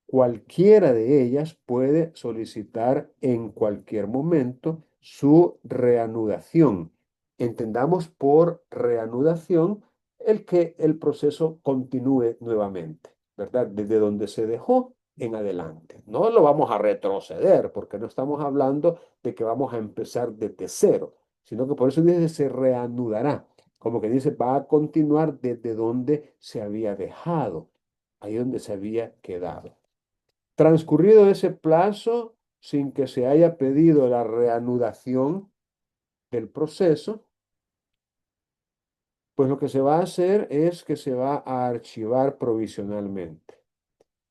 cualquiera de ellas puede solicitar en cualquier momento su reanudación. Entendamos por reanudación el que el proceso continúe nuevamente, ¿verdad? Desde donde se dejó en adelante. No lo vamos a retroceder porque no estamos hablando de que vamos a empezar desde cero, sino que por eso dice se reanudará. Como que dice, va a continuar desde donde se había dejado, ahí donde se había quedado. Transcurrido ese plazo, sin que se haya pedido la reanudación del proceso, pues lo que se va a hacer es que se va a archivar provisionalmente.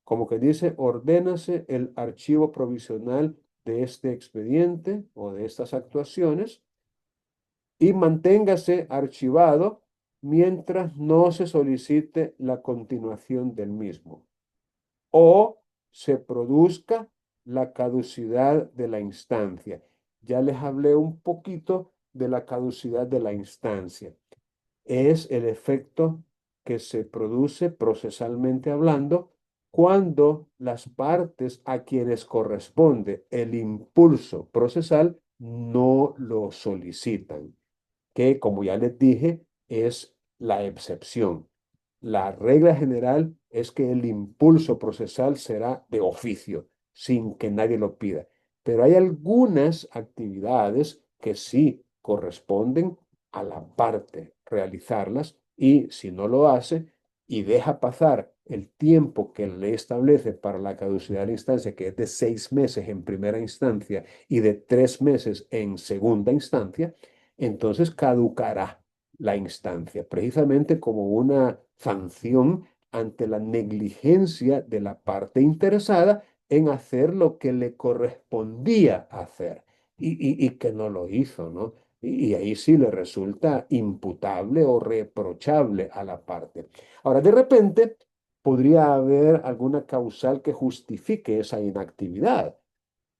Como que dice, ordénase el archivo provisional de este expediente o de estas actuaciones y manténgase archivado mientras no se solicite la continuación del mismo o se produzca la caducidad de la instancia. Ya les hablé un poquito de la caducidad de la instancia. Es el efecto que se produce procesalmente hablando cuando las partes a quienes corresponde el impulso procesal no lo solicitan, que como ya les dije es la excepción. La regla general es que el impulso procesal será de oficio. sin que nadie lo pida. Pero hay algunas actividades que sí corresponden a la parte realizarlas y si no lo hace y deja pasar el tiempo que la ley establece para la caducidad de la instancia, que es de 6 meses en primera instancia y de 3 meses en segunda instancia, entonces caducará la instancia, precisamente como una sanción ante la negligencia de la parte interesada en hacer lo que le correspondía hacer y que no lo hizo, ¿no? Y ahí sí le resulta imputable o reprochable a la parte. Ahora, de repente, podría haber alguna causal que justifique esa inactividad.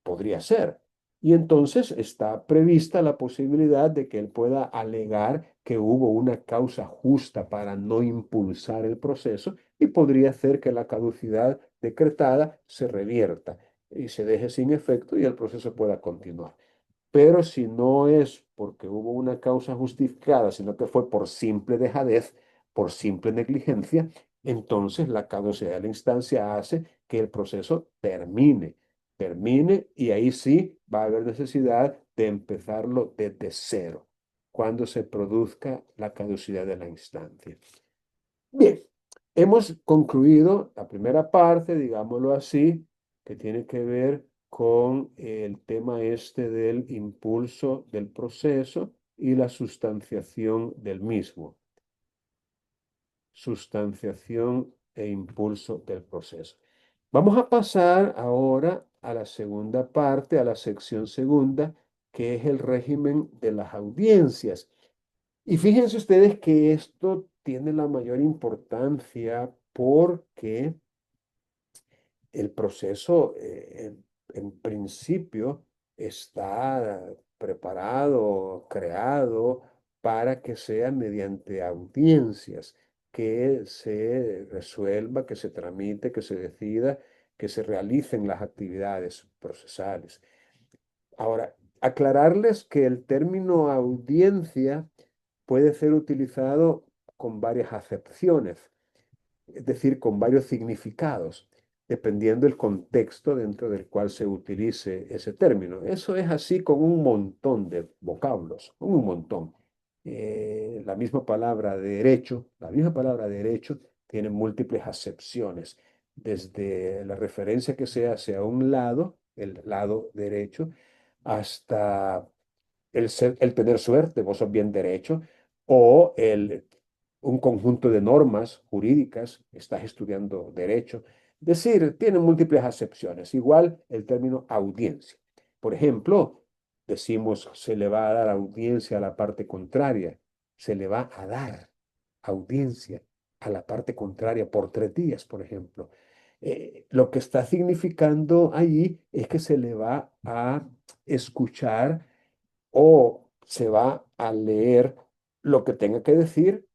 Podría ser. Y entonces está prevista la posibilidad de que él pueda alegar que hubo una causa justa para no impulsar el proceso y podría hacer que la caducidad decretada se revierta y se deje sin efecto y el proceso pueda continuar. Pero si no es porque hubo una causa justificada, sino que fue por simple dejadez, por simple negligencia, entonces la caducidad de la instancia hace que el proceso termine y ahí sí va a haber necesidad de empezarlo desde cero, cuando se produzca la caducidad de la instancia. Bien, hemos concluido la primera parte, digámoslo así, que tiene que ver con el tema este del impulso del proceso y la sustanciación del mismo. Sustanciación e impulso del proceso. Vamos a pasar ahora a la segunda parte, a la sección segunda, que es el régimen de las audiencias. Y fíjense ustedes que esto tiene la mayor importancia porque el proceso en principio está preparado, creado para que sea mediante audiencias, que se resuelva, que se tramite, que se decida, que se realicen las actividades procesales. Ahora, aclararles que el término audiencia puede ser utilizado con varias acepciones, es decir, con varios significados, dependiendo del contexto dentro del cual se utilice ese término. Eso es así con un montón de vocablos, con un montón. La misma palabra derecho tiene múltiples acepciones, desde la referencia que se hace a un lado, el lado derecho, hasta el tener suerte, vos sos bien derecho, o un conjunto de normas jurídicas, estás estudiando derecho. Es decir, tiene múltiples acepciones. Igual el término audiencia. Por ejemplo, decimos se le va a dar audiencia a la parte contraria, se le va a dar audiencia a la parte contraria por 3 días, por ejemplo. Lo que está significando allí es que se le va a escuchar o se va a leer lo que tenga que decir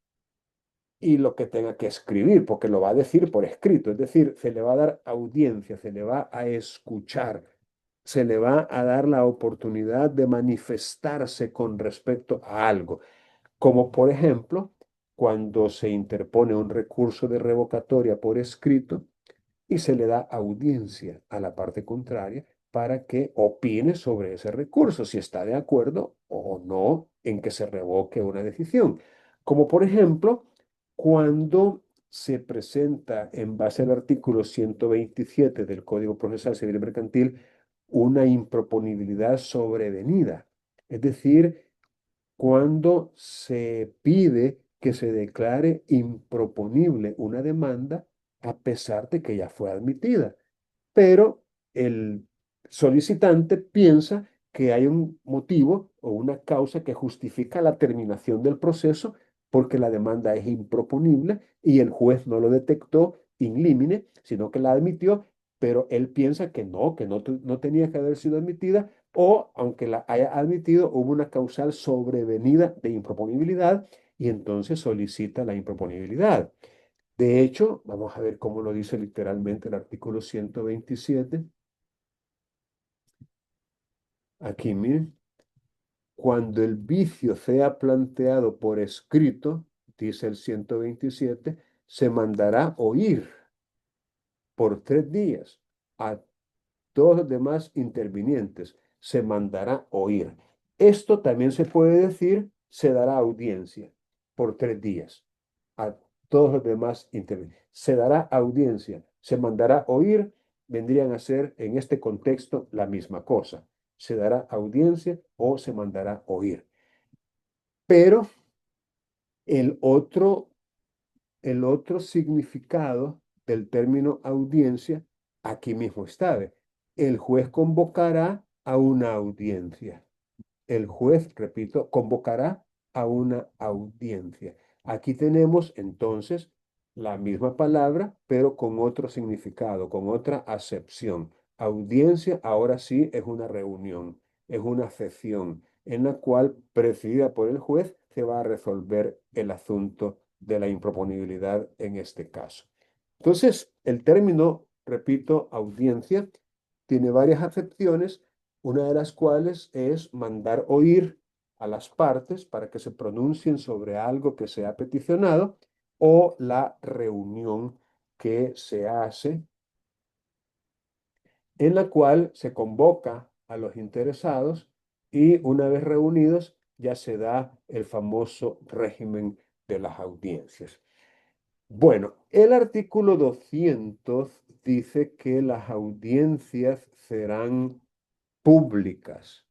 y lo que tenga que escribir, porque lo va a decir por escrito, es decir, se le va a dar audiencia, se le va a escuchar, se le va a dar la oportunidad de manifestarse con respecto a algo, como por ejemplo, cuando se interpone un recurso de revocatoria por escrito, y se le da audiencia a la parte contraria para que opine sobre ese recurso, si está de acuerdo o no en que se revoque una decisión. Como por ejemplo, cuando se presenta en base al artículo 127 del Código Procesal Civil y Mercantil una improponibilidad sobrevenida. Es decir, cuando se pide que se declare improponible una demanda a pesar de que ya fue admitida. Pero el solicitante piensa que hay un motivo o una causa que justifica la terminación del proceso porque la demanda es improponible y el juez no lo detectó in limine, sino que la admitió, pero él piensa que no tenía que haber sido admitida o, aunque la haya admitido, hubo una causal sobrevenida de improponibilidad y entonces solicita la improponibilidad. De hecho, vamos a ver cómo lo dice literalmente el artículo 127. Aquí, miren, cuando el vicio sea planteado por escrito, dice el 127, se mandará oír por 3 días a todos los demás intervinientes. Se mandará oír. Esto también se puede decir, se dará audiencia por 3 días a todos los demás intervinientes. Se dará audiencia, se mandará oír, vendrían a ser en este contexto la misma cosa. Se dará audiencia o se mandará oír. Pero el otro significado del término audiencia aquí mismo está. El juez convocará a una audiencia. El juez, repito, convocará a una audiencia. Aquí tenemos entonces la misma palabra, pero con otro significado, con otra acepción. Audiencia ahora sí es una reunión, es una sesión en la cual, presidida por el juez, se va a resolver el asunto de la improponibilidad en este caso. Entonces, el término, repito, audiencia, tiene varias acepciones, una de las cuales es mandar oír a las partes para que se pronuncien sobre algo que se ha peticionado, o la reunión que se hace en la cual se convoca a los interesados y una vez reunidos ya se da el famoso régimen de las audiencias. Bueno, el artículo 200 dice que las audiencias serán públicas.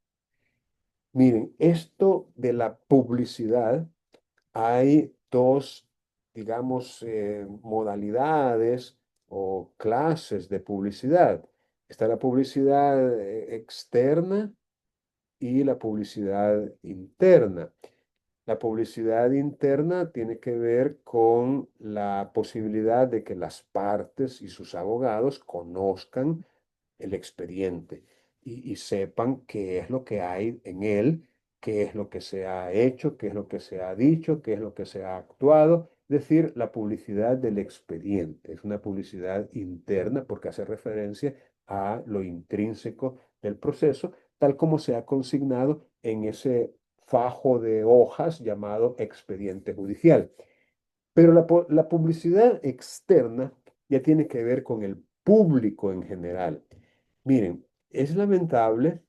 Miren, esto de la publicidad, hay dos, digamos, modalidades o clases de publicidad. Está la publicidad externa y la publicidad interna. La publicidad interna tiene que ver con la posibilidad de que las partes y sus abogados conozcan el expediente y sepan qué es lo que hay en él, qué es lo que se ha hecho, qué es lo que se ha dicho, qué es lo que se ha actuado. Es decir, la publicidad del expediente es una publicidad interna porque hace referencia a lo intrínseco del proceso, tal como se ha consignado en ese fajo de hojas llamado expediente judicial. Pero la publicidad externa ya tiene que ver con el público en general. Miren, es lamentable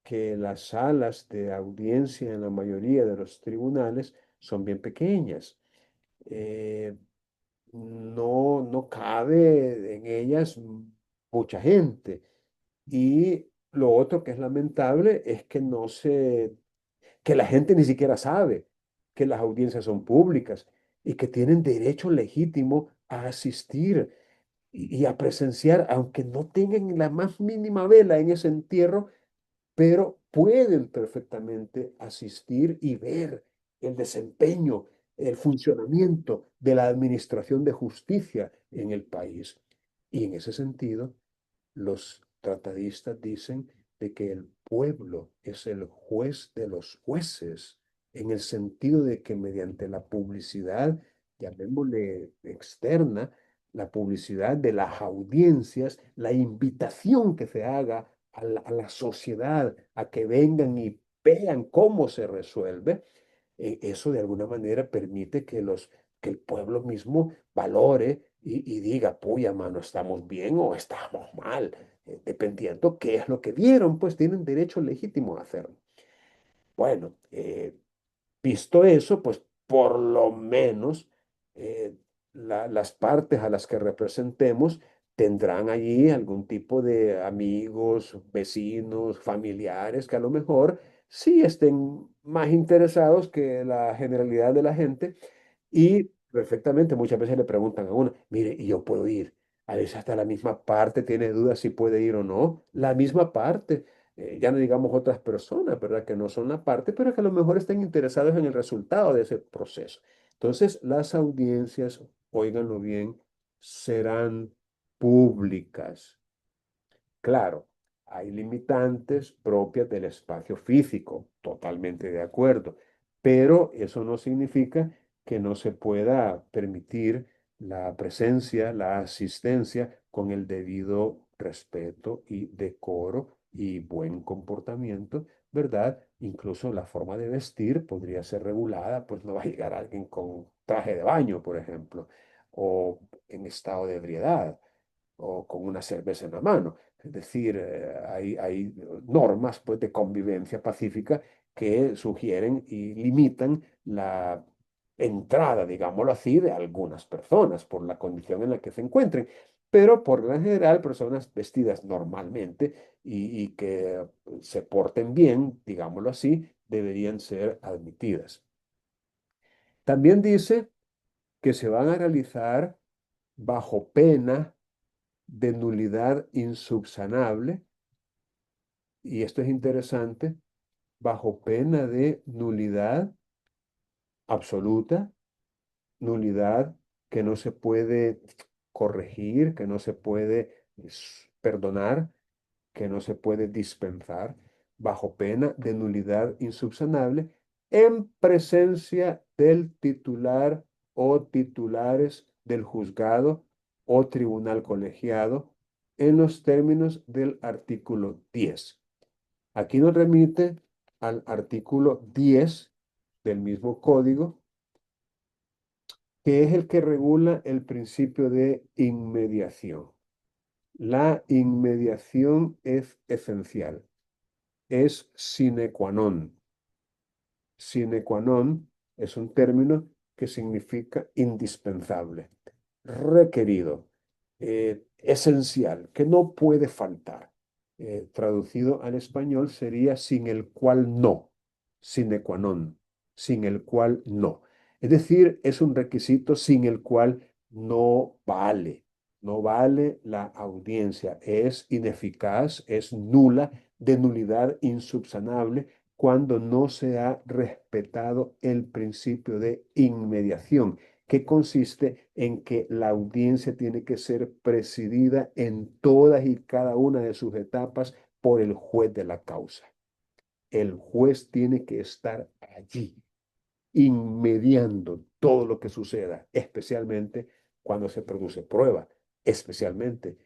que las salas de audiencia en la mayoría de los tribunales son bien pequeñas. Eh, no cabe en ellas mucha gente. Y lo otro que es lamentable es que la gente ni siquiera sabe que las audiencias son públicas y que tienen derecho legítimo a asistir y a presenciar, aunque no tengan la más mínima vela en ese entierro, pero pueden perfectamente asistir y ver el desempeño, el funcionamiento de la administración de justicia en el país. Y en ese sentido, los tratadistas dicen de que el pueblo es el juez de los jueces, en el sentido de que mediante la publicidad, llamémosle externa, la publicidad de las audiencias, la invitación que se haga a la sociedad a que vengan y vean cómo se resuelve, eso de alguna manera permite que el pueblo mismo valore y diga, puya, mano, ¿estamos bien o estamos mal? Dependiendo qué es lo que vieron, pues tienen derecho legítimo a hacerlo. Bueno, visto eso, pues por lo menos las partes a las que representemos tendrán allí algún tipo de amigos, vecinos, familiares que a lo mejor sí estén más interesados que la generalidad de la gente y perfectamente muchas veces le preguntan a uno, mire, ¿y yo puedo ir? A veces hasta la misma parte tiene dudas si puede ir o no. La misma parte, ya no digamos otras personas, ¿verdad? Que no son la parte, pero que a lo mejor estén interesados en el resultado de ese proceso. Entonces, las audiencias, óiganlo bien, serán públicas. Claro, hay limitantes propias del espacio físico, totalmente de acuerdo, pero eso no significa que no se pueda permitir la presencia, la asistencia con el debido respeto y decoro y buen comportamiento, ¿verdad? Incluso la forma de vestir podría ser regulada, pues no va a llegar alguien con traje de baño, por ejemplo, o en estado de ebriedad o con una cerveza en la mano. Es decir, hay normas pues, de convivencia pacífica que sugieren y limitan la entrada, digámoslo así, de algunas personas por la condición en la que se encuentren. Pero por lo general, personas vestidas normalmente y que se porten bien, digámoslo así, deberían ser admitidas. También dice que se van a realizar bajo pena de nulidad insubsanable, y esto es interesante, bajo pena de nulidad absoluta, nulidad que no se puede corregir, que no se puede perdonar, que no se puede dispensar, bajo pena de nulidad insubsanable, en presencia del titular o titulares del juzgado o tribunal colegiado, en los términos del artículo 10. Aquí nos remite al artículo 10 del mismo código, que es el que regula el principio de inmediación. La inmediación es esencial, es sine qua non. Sine qua non es un término que significa indispensable, requerido, esencial, que no puede faltar. Traducido al español sería sin el cual no, sine qua non, sin el cual no. Es decir, es un requisito sin el cual no vale, no vale la audiencia, es ineficaz, es nula, de nulidad insubsanable cuando no se ha respetado el principio de inmediación, que consiste en que la audiencia tiene que ser presidida en todas y cada una de sus etapas por el juez de la causa. El juez tiene que estar allí, inmediando todo lo que suceda, especialmente cuando se produce prueba, especialmente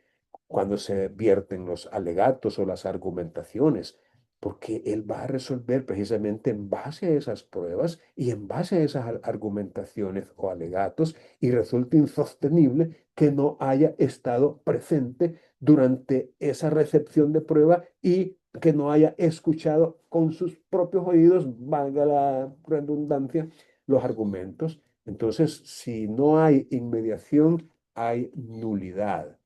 cuando se vierten los alegatos o las argumentaciones, porque él va a resolver precisamente en base a esas pruebas y en base a esas argumentaciones o alegatos, y resulta insostenible que no haya estado presente durante esa recepción de prueba y que no haya escuchado con sus propios oídos, valga la redundancia, los argumentos. Entonces, si no hay inmediación, hay nulidad.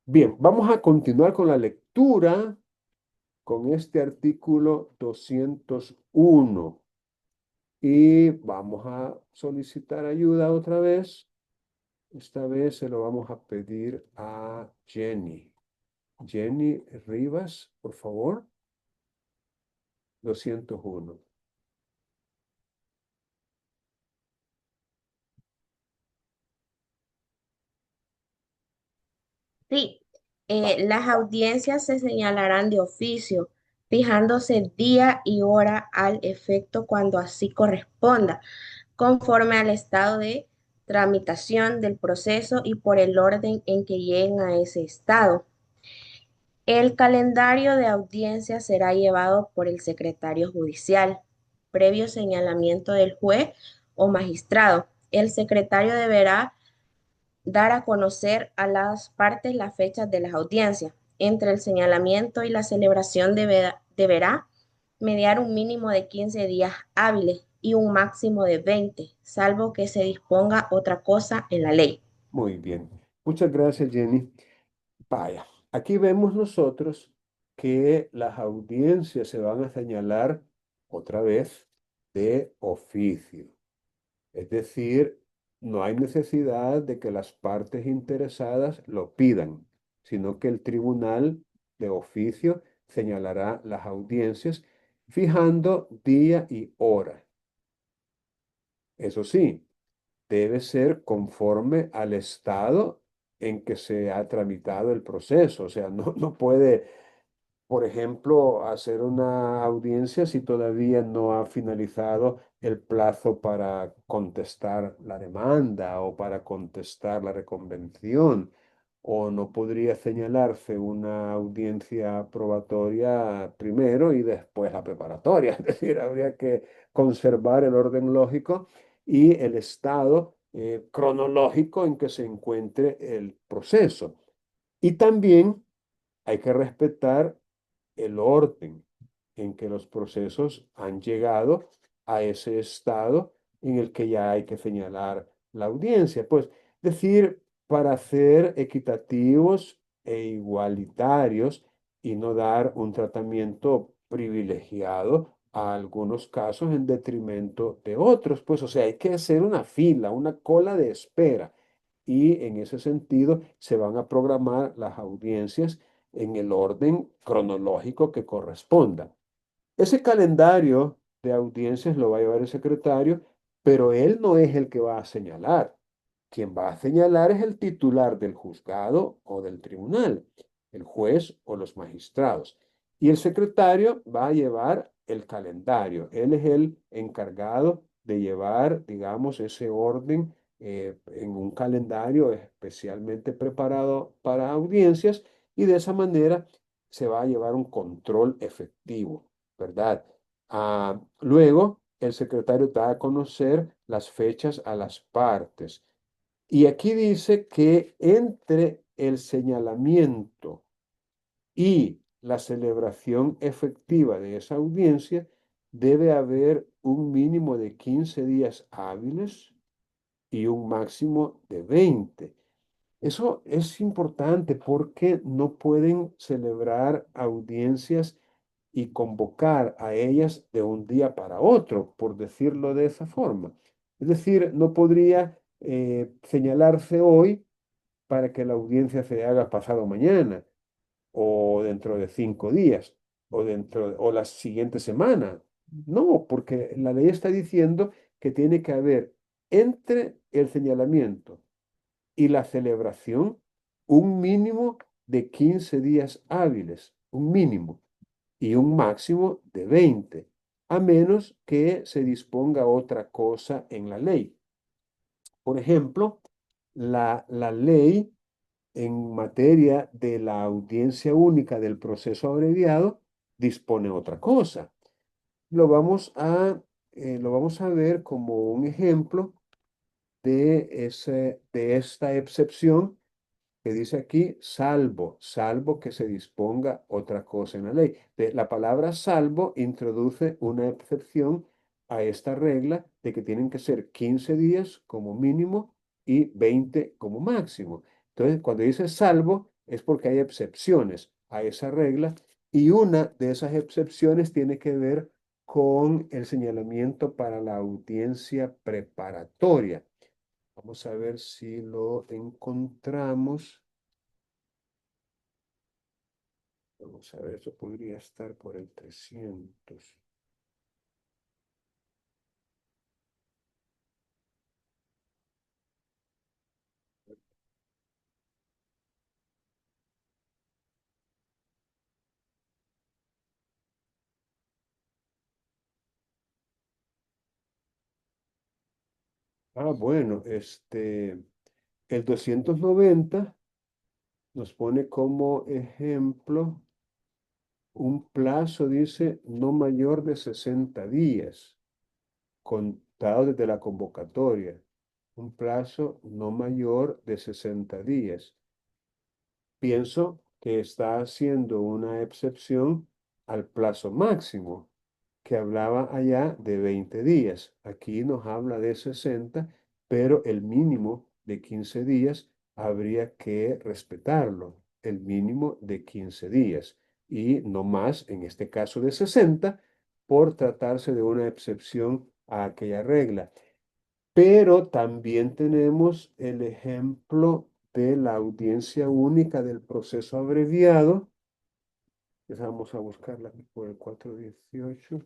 Bien, vamos a continuar con la lectura con este artículo 201 y vamos a solicitar ayuda otra vez. Esta vez se lo vamos a pedir a Jenny. Jenny Rivas, por favor. 201. Sí, las audiencias se señalarán de oficio, fijándose día y hora al efecto cuando así corresponda, conforme al estado de tramitación del proceso y por el orden en que lleguen a ese estado. El calendario de audiencias será llevado por el secretario judicial, previo señalamiento del juez o magistrado. El secretario deberá dar a conocer a las partes las fechas de las audiencias. Entre el señalamiento y la celebración deberá mediar un mínimo de 15 días hábiles y un máximo de 20, salvo que se disponga otra cosa en la ley. Muy bien. Muchas gracias, Jenny. Vaya, aquí vemos nosotros que las audiencias se van a señalar otra vez de oficio. Es decir, no hay necesidad de que las partes interesadas lo pidan, sino que el tribunal de oficio señalará las audiencias fijando día y hora. Eso sí, debe ser conforme al estado en que se ha tramitado el proceso. O sea, no puede, por ejemplo, hacer una audiencia si todavía no ha finalizado el plazo para contestar la demanda o para contestar la reconvención. O no podría señalarse una audiencia probatoria primero y después la preparatoria. Es decir, habría que conservar el orden lógico y el estado cronológico en que se encuentre el proceso. Y también hay que respetar el orden en que los procesos han llegado a ese estado en el que ya hay que señalar la audiencia. Pues decir, para ser equitativos e igualitarios y no dar un tratamiento privilegiado a algunos casos en detrimento de otros, pues o sea, hay que hacer una fila, una cola de espera. Y en ese sentido se van a programar las audiencias en el orden cronológico que corresponda. Ese calendario de audiencias lo va a llevar el secretario, pero él no es el que va a señalar. Quien va a señalar es el titular del juzgado o del tribunal, el juez o los magistrados. Y el secretario va a llevar el calendario. Él es el encargado de llevar, digamos, ese orden en un calendario especialmente preparado para audiencias y de esa manera se va a llevar un control efectivo, ¿verdad? Luego, el secretario da a conocer las fechas a las partes. Y aquí dice que entre el señalamiento y la celebración efectiva de esa audiencia debe haber un mínimo de 15 días hábiles y un máximo de 20. Eso es importante porque no pueden celebrar audiencias y convocar a ellas de un día para otro, por decirlo de esa forma. Es decir, no podría señalarse hoy para que la audiencia se haga pasado mañana, o dentro de 5 días, o la siguiente semana. No, porque la ley está diciendo que tiene que haber entre el señalamiento y la celebración un mínimo de 15 días hábiles, un mínimo, y un máximo de 20, a menos que se disponga otra cosa en la ley. Por ejemplo, la ley en materia de la audiencia única del proceso abreviado dispone otra cosa. Lo vamos lo vamos a ver como un ejemplo de esta excepción que dice aquí, salvo que se disponga otra cosa en la ley. La palabra salvo introduce una excepción a esta regla de que tienen que ser 15 días como mínimo y 20 como máximo. Entonces, cuando dice salvo, es porque hay excepciones a esa regla y una de esas excepciones tiene que ver con el señalamiento para la audiencia preparatoria. Vamos a ver si lo encontramos. Vamos a ver, eso podría estar por el 300. Bueno, el 290 nos pone como ejemplo un plazo, dice, no mayor de 60 días, contado desde la convocatoria. Un plazo no mayor de 60 días. Pienso que está haciendo una excepción al plazo máximo, que hablaba allá de 20 días. Aquí nos habla de 60, pero el mínimo de 15 días habría que respetarlo, el mínimo de 15 días, y no más, en este caso de 60, por tratarse de una excepción a aquella regla. Pero también tenemos el ejemplo de la audiencia única del proceso abreviado. Vamos a buscarla aquí por el 418.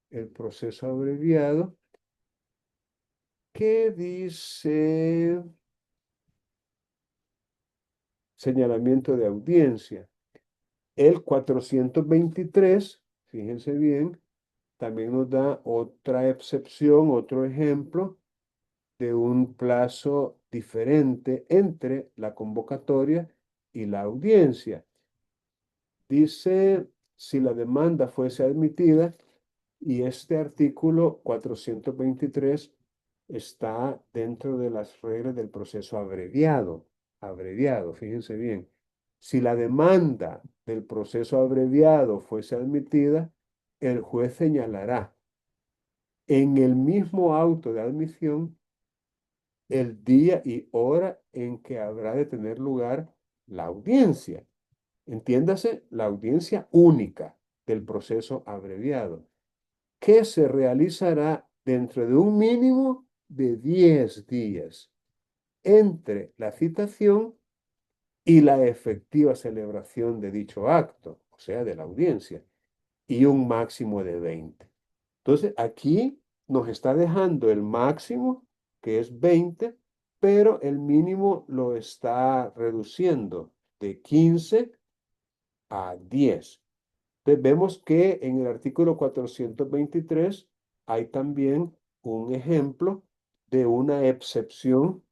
El proceso abreviado, que dice señalamiento de audiencia. El 423, fíjense bien, también nos da otra excepción, otro ejemplo de un plazo diferente entre la convocatoria y la audiencia. Dice, si la demanda fuese admitida, y este artículo 423 está dentro de las reglas del proceso abreviado. Abreviado, fíjense bien. Si la demanda del proceso abreviado fuese admitida, el juez señalará en el mismo auto de admisión el día y hora en que habrá de tener lugar la audiencia. Entiéndase, la audiencia única del proceso abreviado, que se realizará dentro de un mínimo de 10 días entre la citación y la efectiva celebración de dicho acto, o sea, de la audiencia, y un máximo de 20. Entonces, aquí nos está dejando el máximo, que es 20, pero el mínimo lo está reduciendo de 15 a 10. Entonces, vemos que en el artículo 423 hay también un ejemplo de una excepción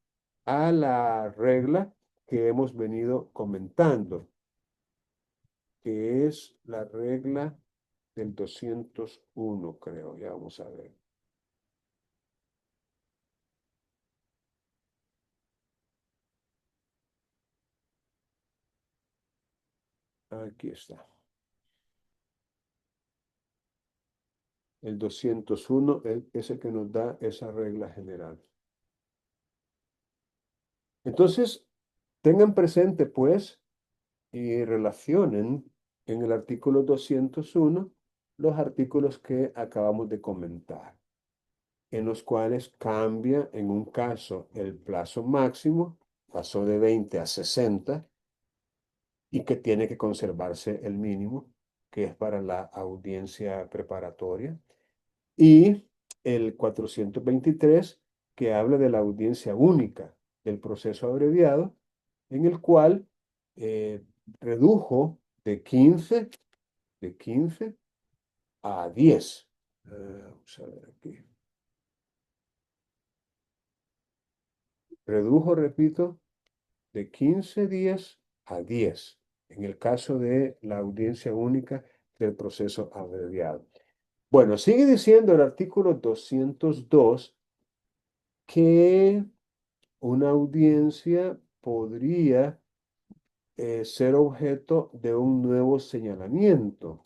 a la regla que hemos venido comentando, que es la regla del 201, creo. Ya vamos a ver. Aquí está. El 201 es el que nos da esa regla general. Entonces, tengan presente, pues, y relacionen en el artículo 201 los artículos que acabamos de comentar, en los cuales cambia en un caso el plazo máximo, pasó de 20 a 60, y que tiene que conservarse el mínimo, que es para la audiencia preparatoria. Y el 423, que habla de la audiencia única del proceso abreviado, en el cual redujo de 15 a 10. Vamos a ver aquí. Redujo, repito, de 15 días a 10, en el caso de la audiencia única del proceso abreviado. Bueno, sigue diciendo el artículo 202 que una audiencia podría ser objeto de un nuevo señalamiento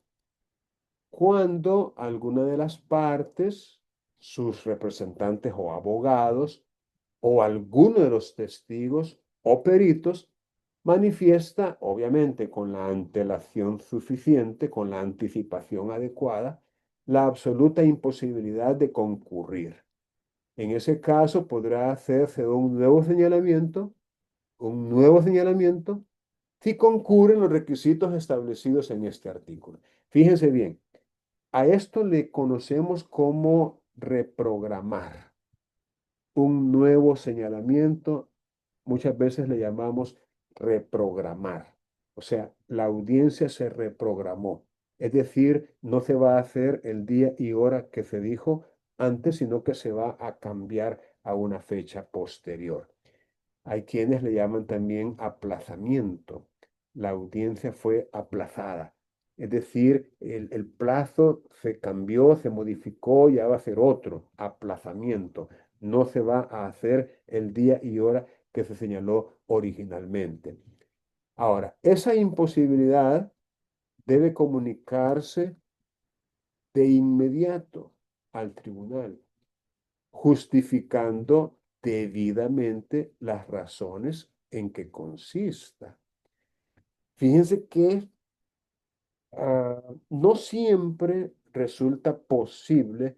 cuando alguna de las partes, sus representantes o abogados, o alguno de los testigos o peritos, manifiesta, obviamente con la antelación suficiente, con la anticipación adecuada, la absoluta imposibilidad de concurrir. En ese caso podrá hacerse un nuevo señalamiento, si concurren los requisitos establecidos en este artículo. Fíjense bien, a esto le conocemos como reprogramar. Un nuevo señalamiento, muchas veces le llamamos reprogramar. O sea, la audiencia se reprogramó. Es decir, no se va a hacer el día y hora que se dijo antes, sino que se va a cambiar a una fecha posterior. Hay quienes le llaman también aplazamiento. La audiencia fue aplazada. Es decir, el plazo se cambió, se modificó, ya va a ser otro, aplazamiento. No se va a hacer el día y hora que se señaló originalmente. Ahora, esa imposibilidad debe comunicarse de inmediato al tribunal, justificando debidamente las razones en que consista. Fíjense que no siempre resulta posible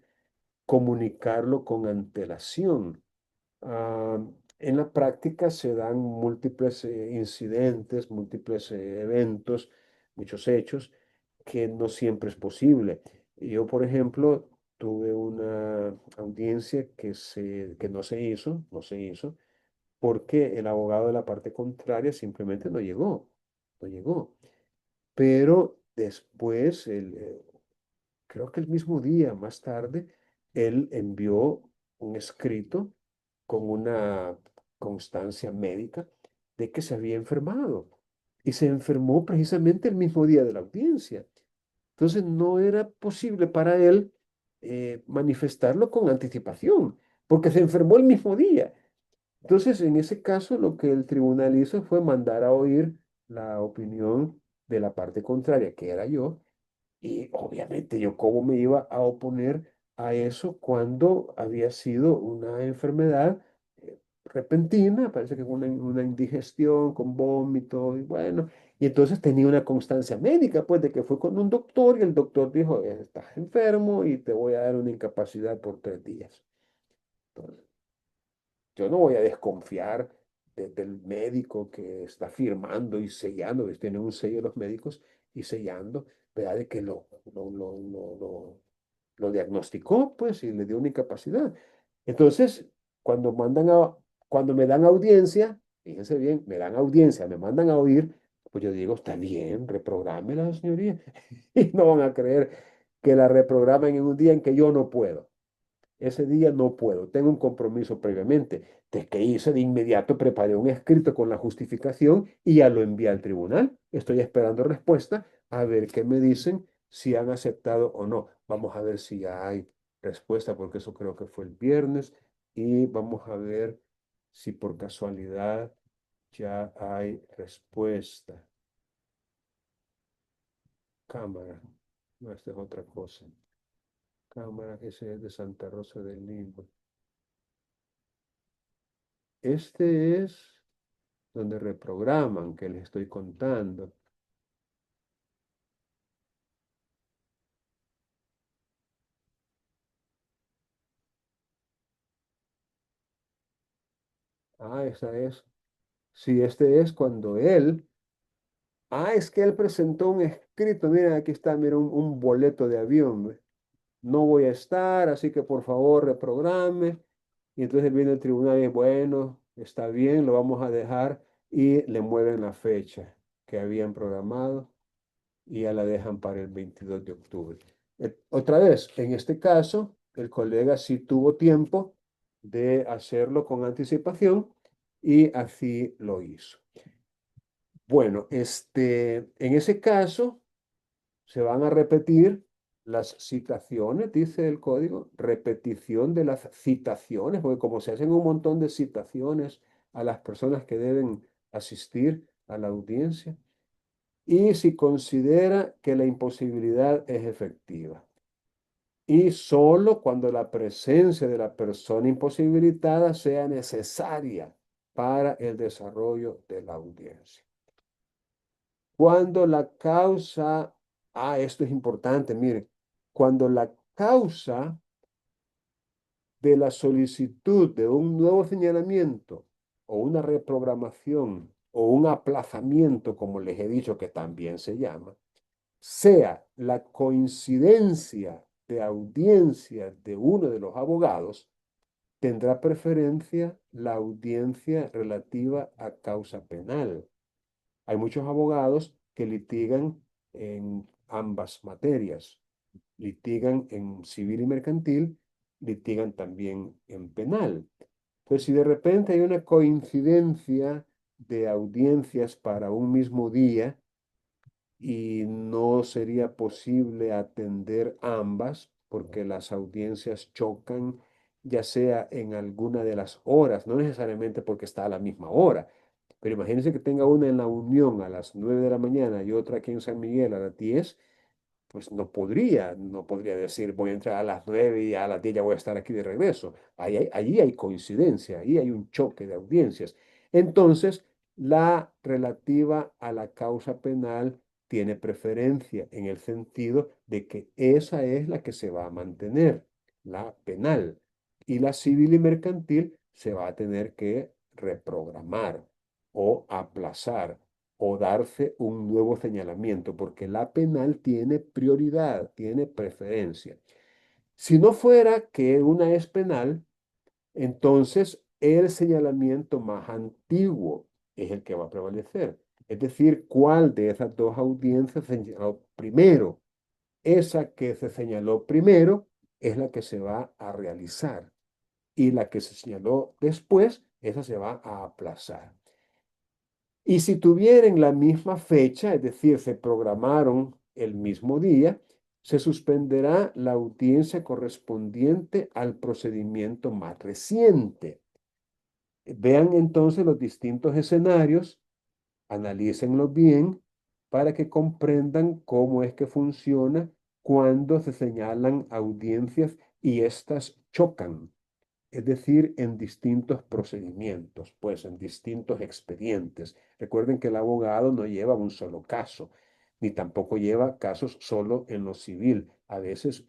comunicarlo con antelación. En la práctica se dan múltiples incidentes, múltiples eventos, muchos hechos, que no siempre es posible. Yo, por ejemplo, tuve una audiencia que no se hizo, porque el abogado de la parte contraria simplemente no llegó, no llegó. Pero después, creo que el mismo día, más tarde, él envió un escrito con una constancia médica de que se había enfermado. Y se enfermó precisamente el mismo día de la audiencia. Entonces no era posible para él manifestarlo con anticipación, porque se enfermó el mismo día. Entonces, en ese caso, lo que el tribunal hizo fue mandar a oír la opinión de la parte contraria, que era yo, y obviamente yo cómo me iba a oponer a eso cuando había sido una enfermedad repentina, parece que fue una indigestión con vómito, y bueno, y entonces tenía una constancia médica, pues de que fue con un doctor y el doctor dijo, estás enfermo y te voy a dar una incapacidad por 3 días". Entonces, yo no voy a desconfiar del médico que está firmando y sellando, ¿ves? Tienen un sello los médicos y sellando, ¿verdad? De que lo diagnosticó, pues, y le dio una incapacidad. Entonces, cuando mandan a, cuando me dan audiencia, fíjense bien, me dan audiencia, me mandan a oír, pues yo digo, está bien, reprográmela, señoría. Y no van a creer que la reprogramen en un día en que yo no puedo. Ese día no puedo, tengo un compromiso previamente. ¿De qué hice? De inmediato preparé un escrito con la justificación y ya lo envié al tribunal. Estoy esperando respuesta a ver qué me dicen, si han aceptado o no. Vamos a ver si ya hay respuesta, porque eso creo que fue el viernes. Y vamos a ver si por casualidad ya hay respuesta. Cámara. No, esta es otra cosa. Cámara, ese es de Santa Rosa del Lima. Este es donde reprograman, que les estoy contando. Ah, esa es. Sí, este es cuando él. Ah, es que él presentó un escrito. Miren, aquí está, mira, un boleto de avión. ¿Ve? No voy a estar, así que por favor reprograme. Y entonces viene el tribunal y dice, bueno, está bien, lo vamos a dejar. Y le mueven la fecha que habían programado y ya la dejan para el 22 de octubre. Otra vez, en este caso, el colega sí tuvo tiempo de hacerlo con anticipación y así lo hizo. Bueno, en ese caso se van a repetir las citaciones, dice el código, repetición de las citaciones, porque como se hacen un montón de citaciones a las personas que deben asistir a la audiencia, y si considera que la imposibilidad es efectiva. Y solo cuando la presencia de la persona imposibilitada sea necesaria para el desarrollo de la audiencia. Cuando la causa, esto es importante, mire, cuando la causa de la solicitud de un nuevo señalamiento o una reprogramación o un aplazamiento, como les he dicho que también se llama, sea la coincidencia de audiencia de uno de los abogados, tendrá preferencia la audiencia relativa a causa penal. Hay muchos abogados que litigan en ambas materias, litigan en civil y mercantil, litigan también en penal. Entonces, si de repente hay una coincidencia de audiencias para un mismo día, y no sería posible atender ambas porque las audiencias chocan, ya sea en alguna de las horas, no necesariamente porque está a la misma hora, pero imagínense que tenga una en la Unión a las 9 de la mañana y otra aquí en San Miguel a las 10, pues no podría decir voy a entrar a las 9 y a las 10 ya voy a estar aquí de regreso. Allí hay coincidencia, ahí hay un choque de audiencias. Entonces, la relativa a la causa penal tiene preferencia en el sentido de que esa es la que se va a mantener, la penal. Y la civil y mercantil se va a tener que reprogramar o aplazar o darse un nuevo señalamiento, porque la penal tiene prioridad, tiene preferencia. Si no fuera que una es penal, entonces el señalamiento más antiguo es el que va a prevalecer. Es decir, cuál de esas dos audiencias se señaló primero. Esa que se señaló primero es la que se va a realizar y la que se señaló después, esa se va a aplazar. Y si tuvieran la misma fecha, es decir, se programaron el mismo día, se suspenderá la audiencia correspondiente al procedimiento más reciente. Vean entonces los distintos escenarios, analícenlos bien para que comprendan cómo es que funciona cuando se señalan audiencias y éstas chocan, es decir, en distintos procedimientos, pues en distintos expedientes. Recuerden que el abogado no lleva un solo caso, ni tampoco lleva casos solo en lo civil. A veces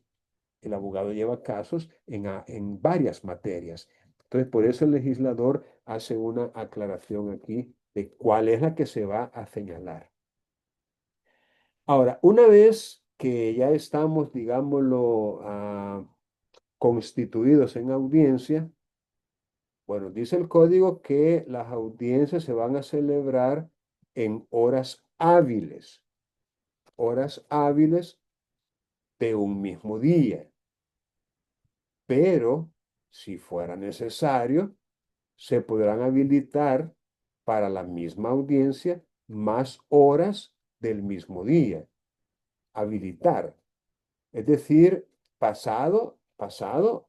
el abogado lleva casos en varias materias. Entonces, por eso el legislador hace una aclaración aquí de cuál es la que se va a señalar. Ahora, una vez que ya estamos, digámoslo, constituidos en audiencia, bueno, dice el código que las audiencias se van a celebrar en horas hábiles de un mismo día. Pero, si fuera necesario, se podrán habilitar para la misma audiencia más horas del mismo día. Habilitar, es decir, pasado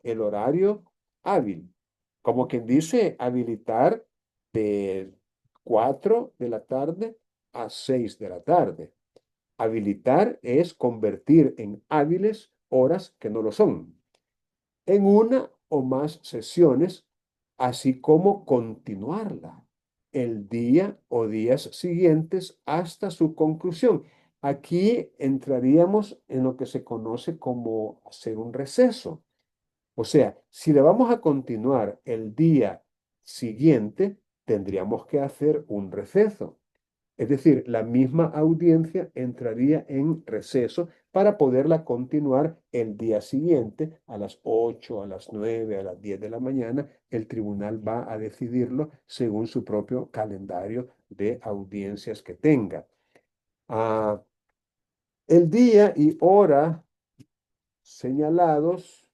el horario hábil. Como quien dice, habilitar de 4 de la tarde a 6 de la tarde. Habilitar es convertir en hábiles horas que no lo son, en una o más sesiones, así como continuarla el día o días siguientes hasta su conclusión. Aquí entraríamos en lo que se conoce como hacer un receso. O sea, si le vamos a continuar el día siguiente, tendríamos que hacer un receso. Es decir, la misma audiencia entraría en receso para poderla continuar el día siguiente a las 8, a las 9, a las 10 de la mañana. El tribunal va a decidirlo según su propio calendario de audiencias que tenga. El día y hora señalados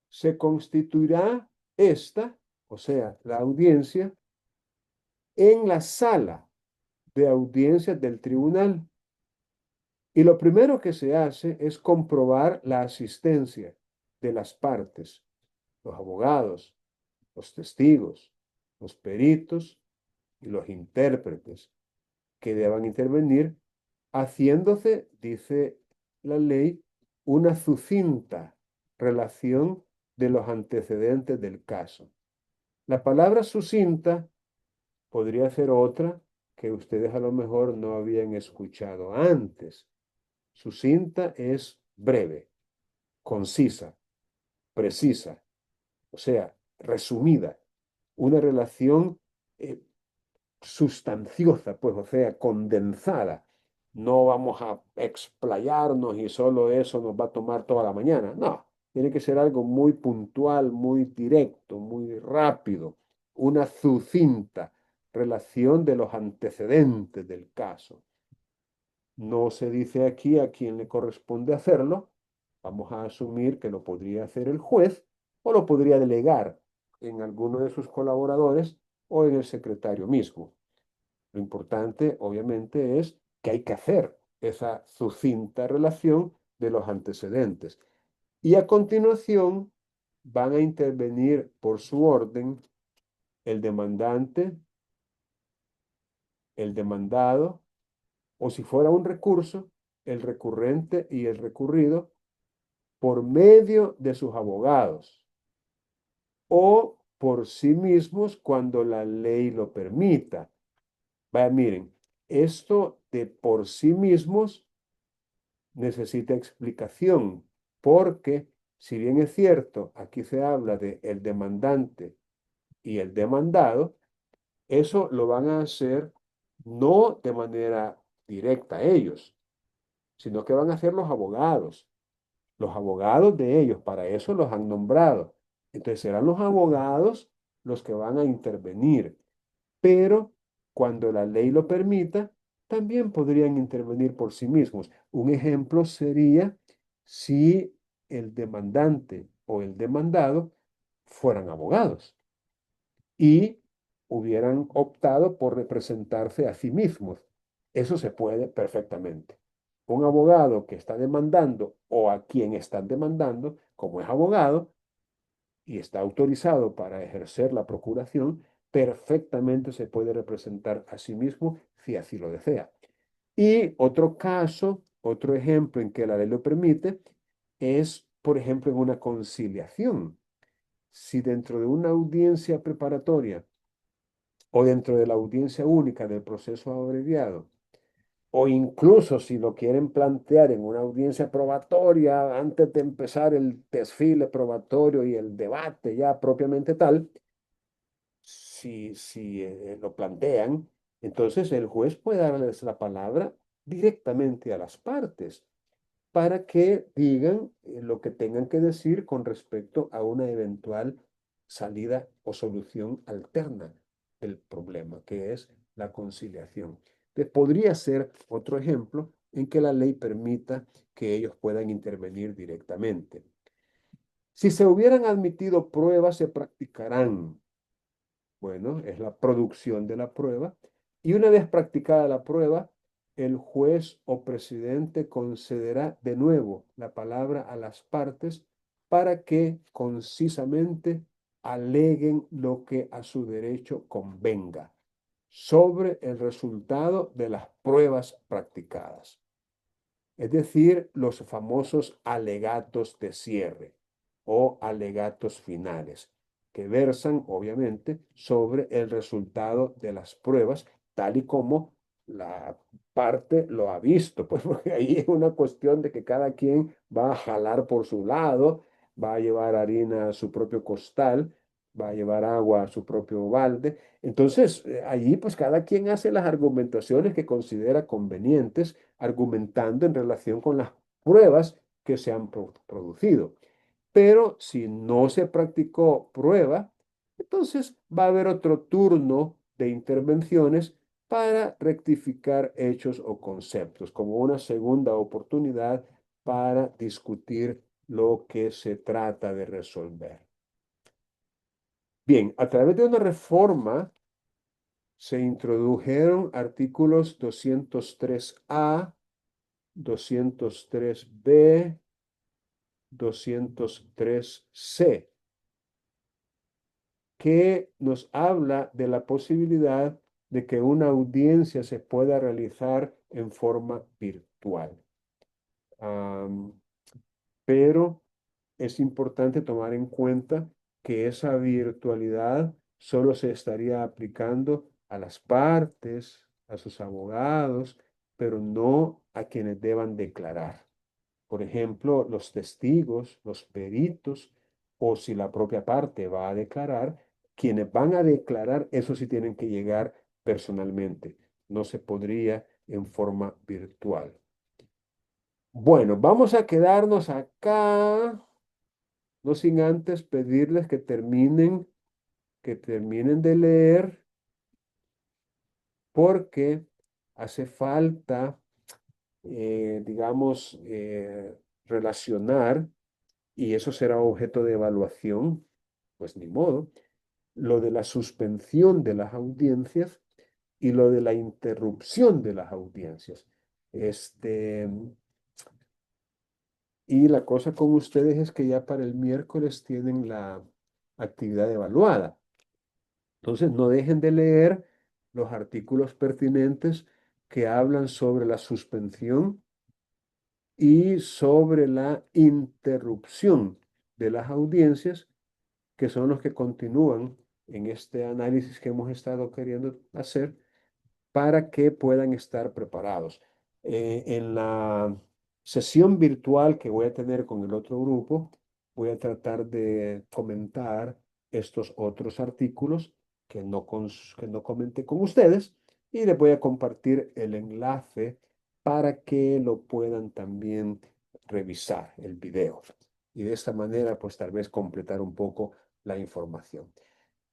se constituirá esta, o sea, la audiencia, en la sala de audiencias del tribunal. Y lo primero que se hace es comprobar la asistencia de las partes, los abogados, los testigos, los peritos y los intérpretes que deban intervenir, haciéndose, dice la ley, una sucinta relación de los antecedentes del caso. La palabra sucinta podría ser otra que ustedes a lo mejor no habían escuchado antes. Sucinta es breve, concisa, precisa, o sea, resumida, una relación sustanciosa, pues, o sea, condensada. No vamos a explayarnos y solo eso nos va a tomar toda la mañana. No, tiene que ser algo muy puntual, muy directo, muy rápido, una sucinta relación de los antecedentes del caso. No se dice aquí a quién le corresponde hacerlo. Vamos a asumir que lo podría hacer el juez o lo podría delegar en alguno de sus colaboradores o en el secretario mismo. Lo importante, obviamente, es que hay que hacer esa sucinta relación de los antecedentes. Y a continuación van a intervenir por su orden el demandante, el demandado, o si fuera un recurso, el recurrente y el recurrido, por medio de sus abogados o por sí mismos cuando la ley lo permita. Vaya, miren, esto de por sí mismos necesita explicación, porque si bien es cierto, aquí se habla de el demandante y el demandado, eso lo van a hacer no de manera directa ellos, sino que van a hacer los abogados de ellos, para eso los han nombrado. Entonces serán los abogados los que van a intervenir, pero cuando la ley lo permita, también podrían intervenir por sí mismos. Un ejemplo sería si el demandante o el demandado fueran abogados y hubieran optado por representarse a sí mismos. Eso se puede perfectamente. Un abogado que está demandando o a quien están demandando, como es abogado y está autorizado para ejercer la procuración, perfectamente se puede representar a sí mismo si así lo desea. Y otro caso, otro ejemplo en que la ley lo permite, es, por ejemplo, en una conciliación. Si dentro de una audiencia preparatoria o dentro de la audiencia única del proceso abreviado, o incluso si lo quieren plantear en una audiencia probatoria antes de empezar el desfile probatorio y el debate ya propiamente tal, si lo plantean, entonces el juez puede darles la palabra directamente a las partes para que digan lo que tengan que decir con respecto a una eventual salida o solución alterna del problema, que es la conciliación. Podría ser otro ejemplo en que la ley permita que ellos puedan intervenir directamente. Si se hubieran admitido pruebas, se practicarán. Bueno, es la producción de la prueba. Y una vez practicada la prueba, el juez o presidente concederá de nuevo la palabra a las partes para que concisamente aleguen lo que a su derecho convenga sobre el resultado de las pruebas practicadas. Es decir, los famosos alegatos de cierre o alegatos finales, que versan obviamente sobre el resultado de las pruebas, tal y como la parte lo ha visto, pues porque ahí es una cuestión de que cada quien va a jalar por su lado, va a llevar harina a su propio costal, va a llevar agua a su propio balde. Entonces, allí pues cada quien hace las argumentaciones que considera convenientes, argumentando en relación con las pruebas que se han producido. Pero si no se practicó prueba, entonces va a haber otro turno de intervenciones para rectificar hechos o conceptos, como una segunda oportunidad para discutir lo que se trata de resolver. Bien, a través de una reforma se introdujeron artículos 203A, 203B, 203C, que nos habla de la posibilidad de que una audiencia se pueda realizar en forma virtual. Pero es importante tomar en cuenta que esa virtualidad solo se estaría aplicando a las partes, a sus abogados, pero no a quienes deban declarar. Por ejemplo, los testigos, los peritos, o si la propia parte va a declarar, quienes van a declarar, eso sí tienen que llegar personalmente. No se podría en forma virtual. Bueno, vamos a quedarnos acá, no sin antes pedirles que terminen de leer, porque hace falta, digamos, relacionar, y eso será objeto de evaluación, pues ni modo, lo de la suspensión de las audiencias y lo de la interrupción de las audiencias. Y la cosa con ustedes es que ya para el miércoles tienen la actividad evaluada. Entonces, no dejen de leer los artículos pertinentes que hablan sobre la suspensión y sobre la interrupción de las audiencias, que son los que continúan en este análisis que hemos estado queriendo hacer para que puedan estar preparados. En la sesión virtual que voy a tener con el otro grupo, voy a tratar de comentar estos otros artículos que no comenté con ustedes y les voy a compartir el enlace para que lo puedan también revisar el video. Y de esta manera, pues tal vez completar un poco la información.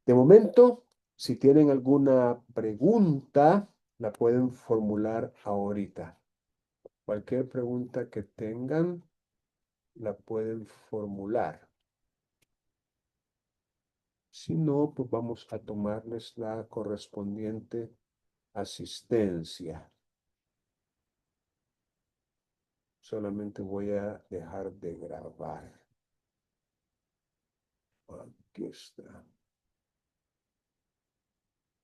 De momento, si tienen alguna pregunta, la pueden formular ahorita. Cualquier pregunta que tengan, la pueden formular. Si no, pues vamos a tomarles la correspondiente asistencia. Solamente voy a dejar de grabar. Aquí está.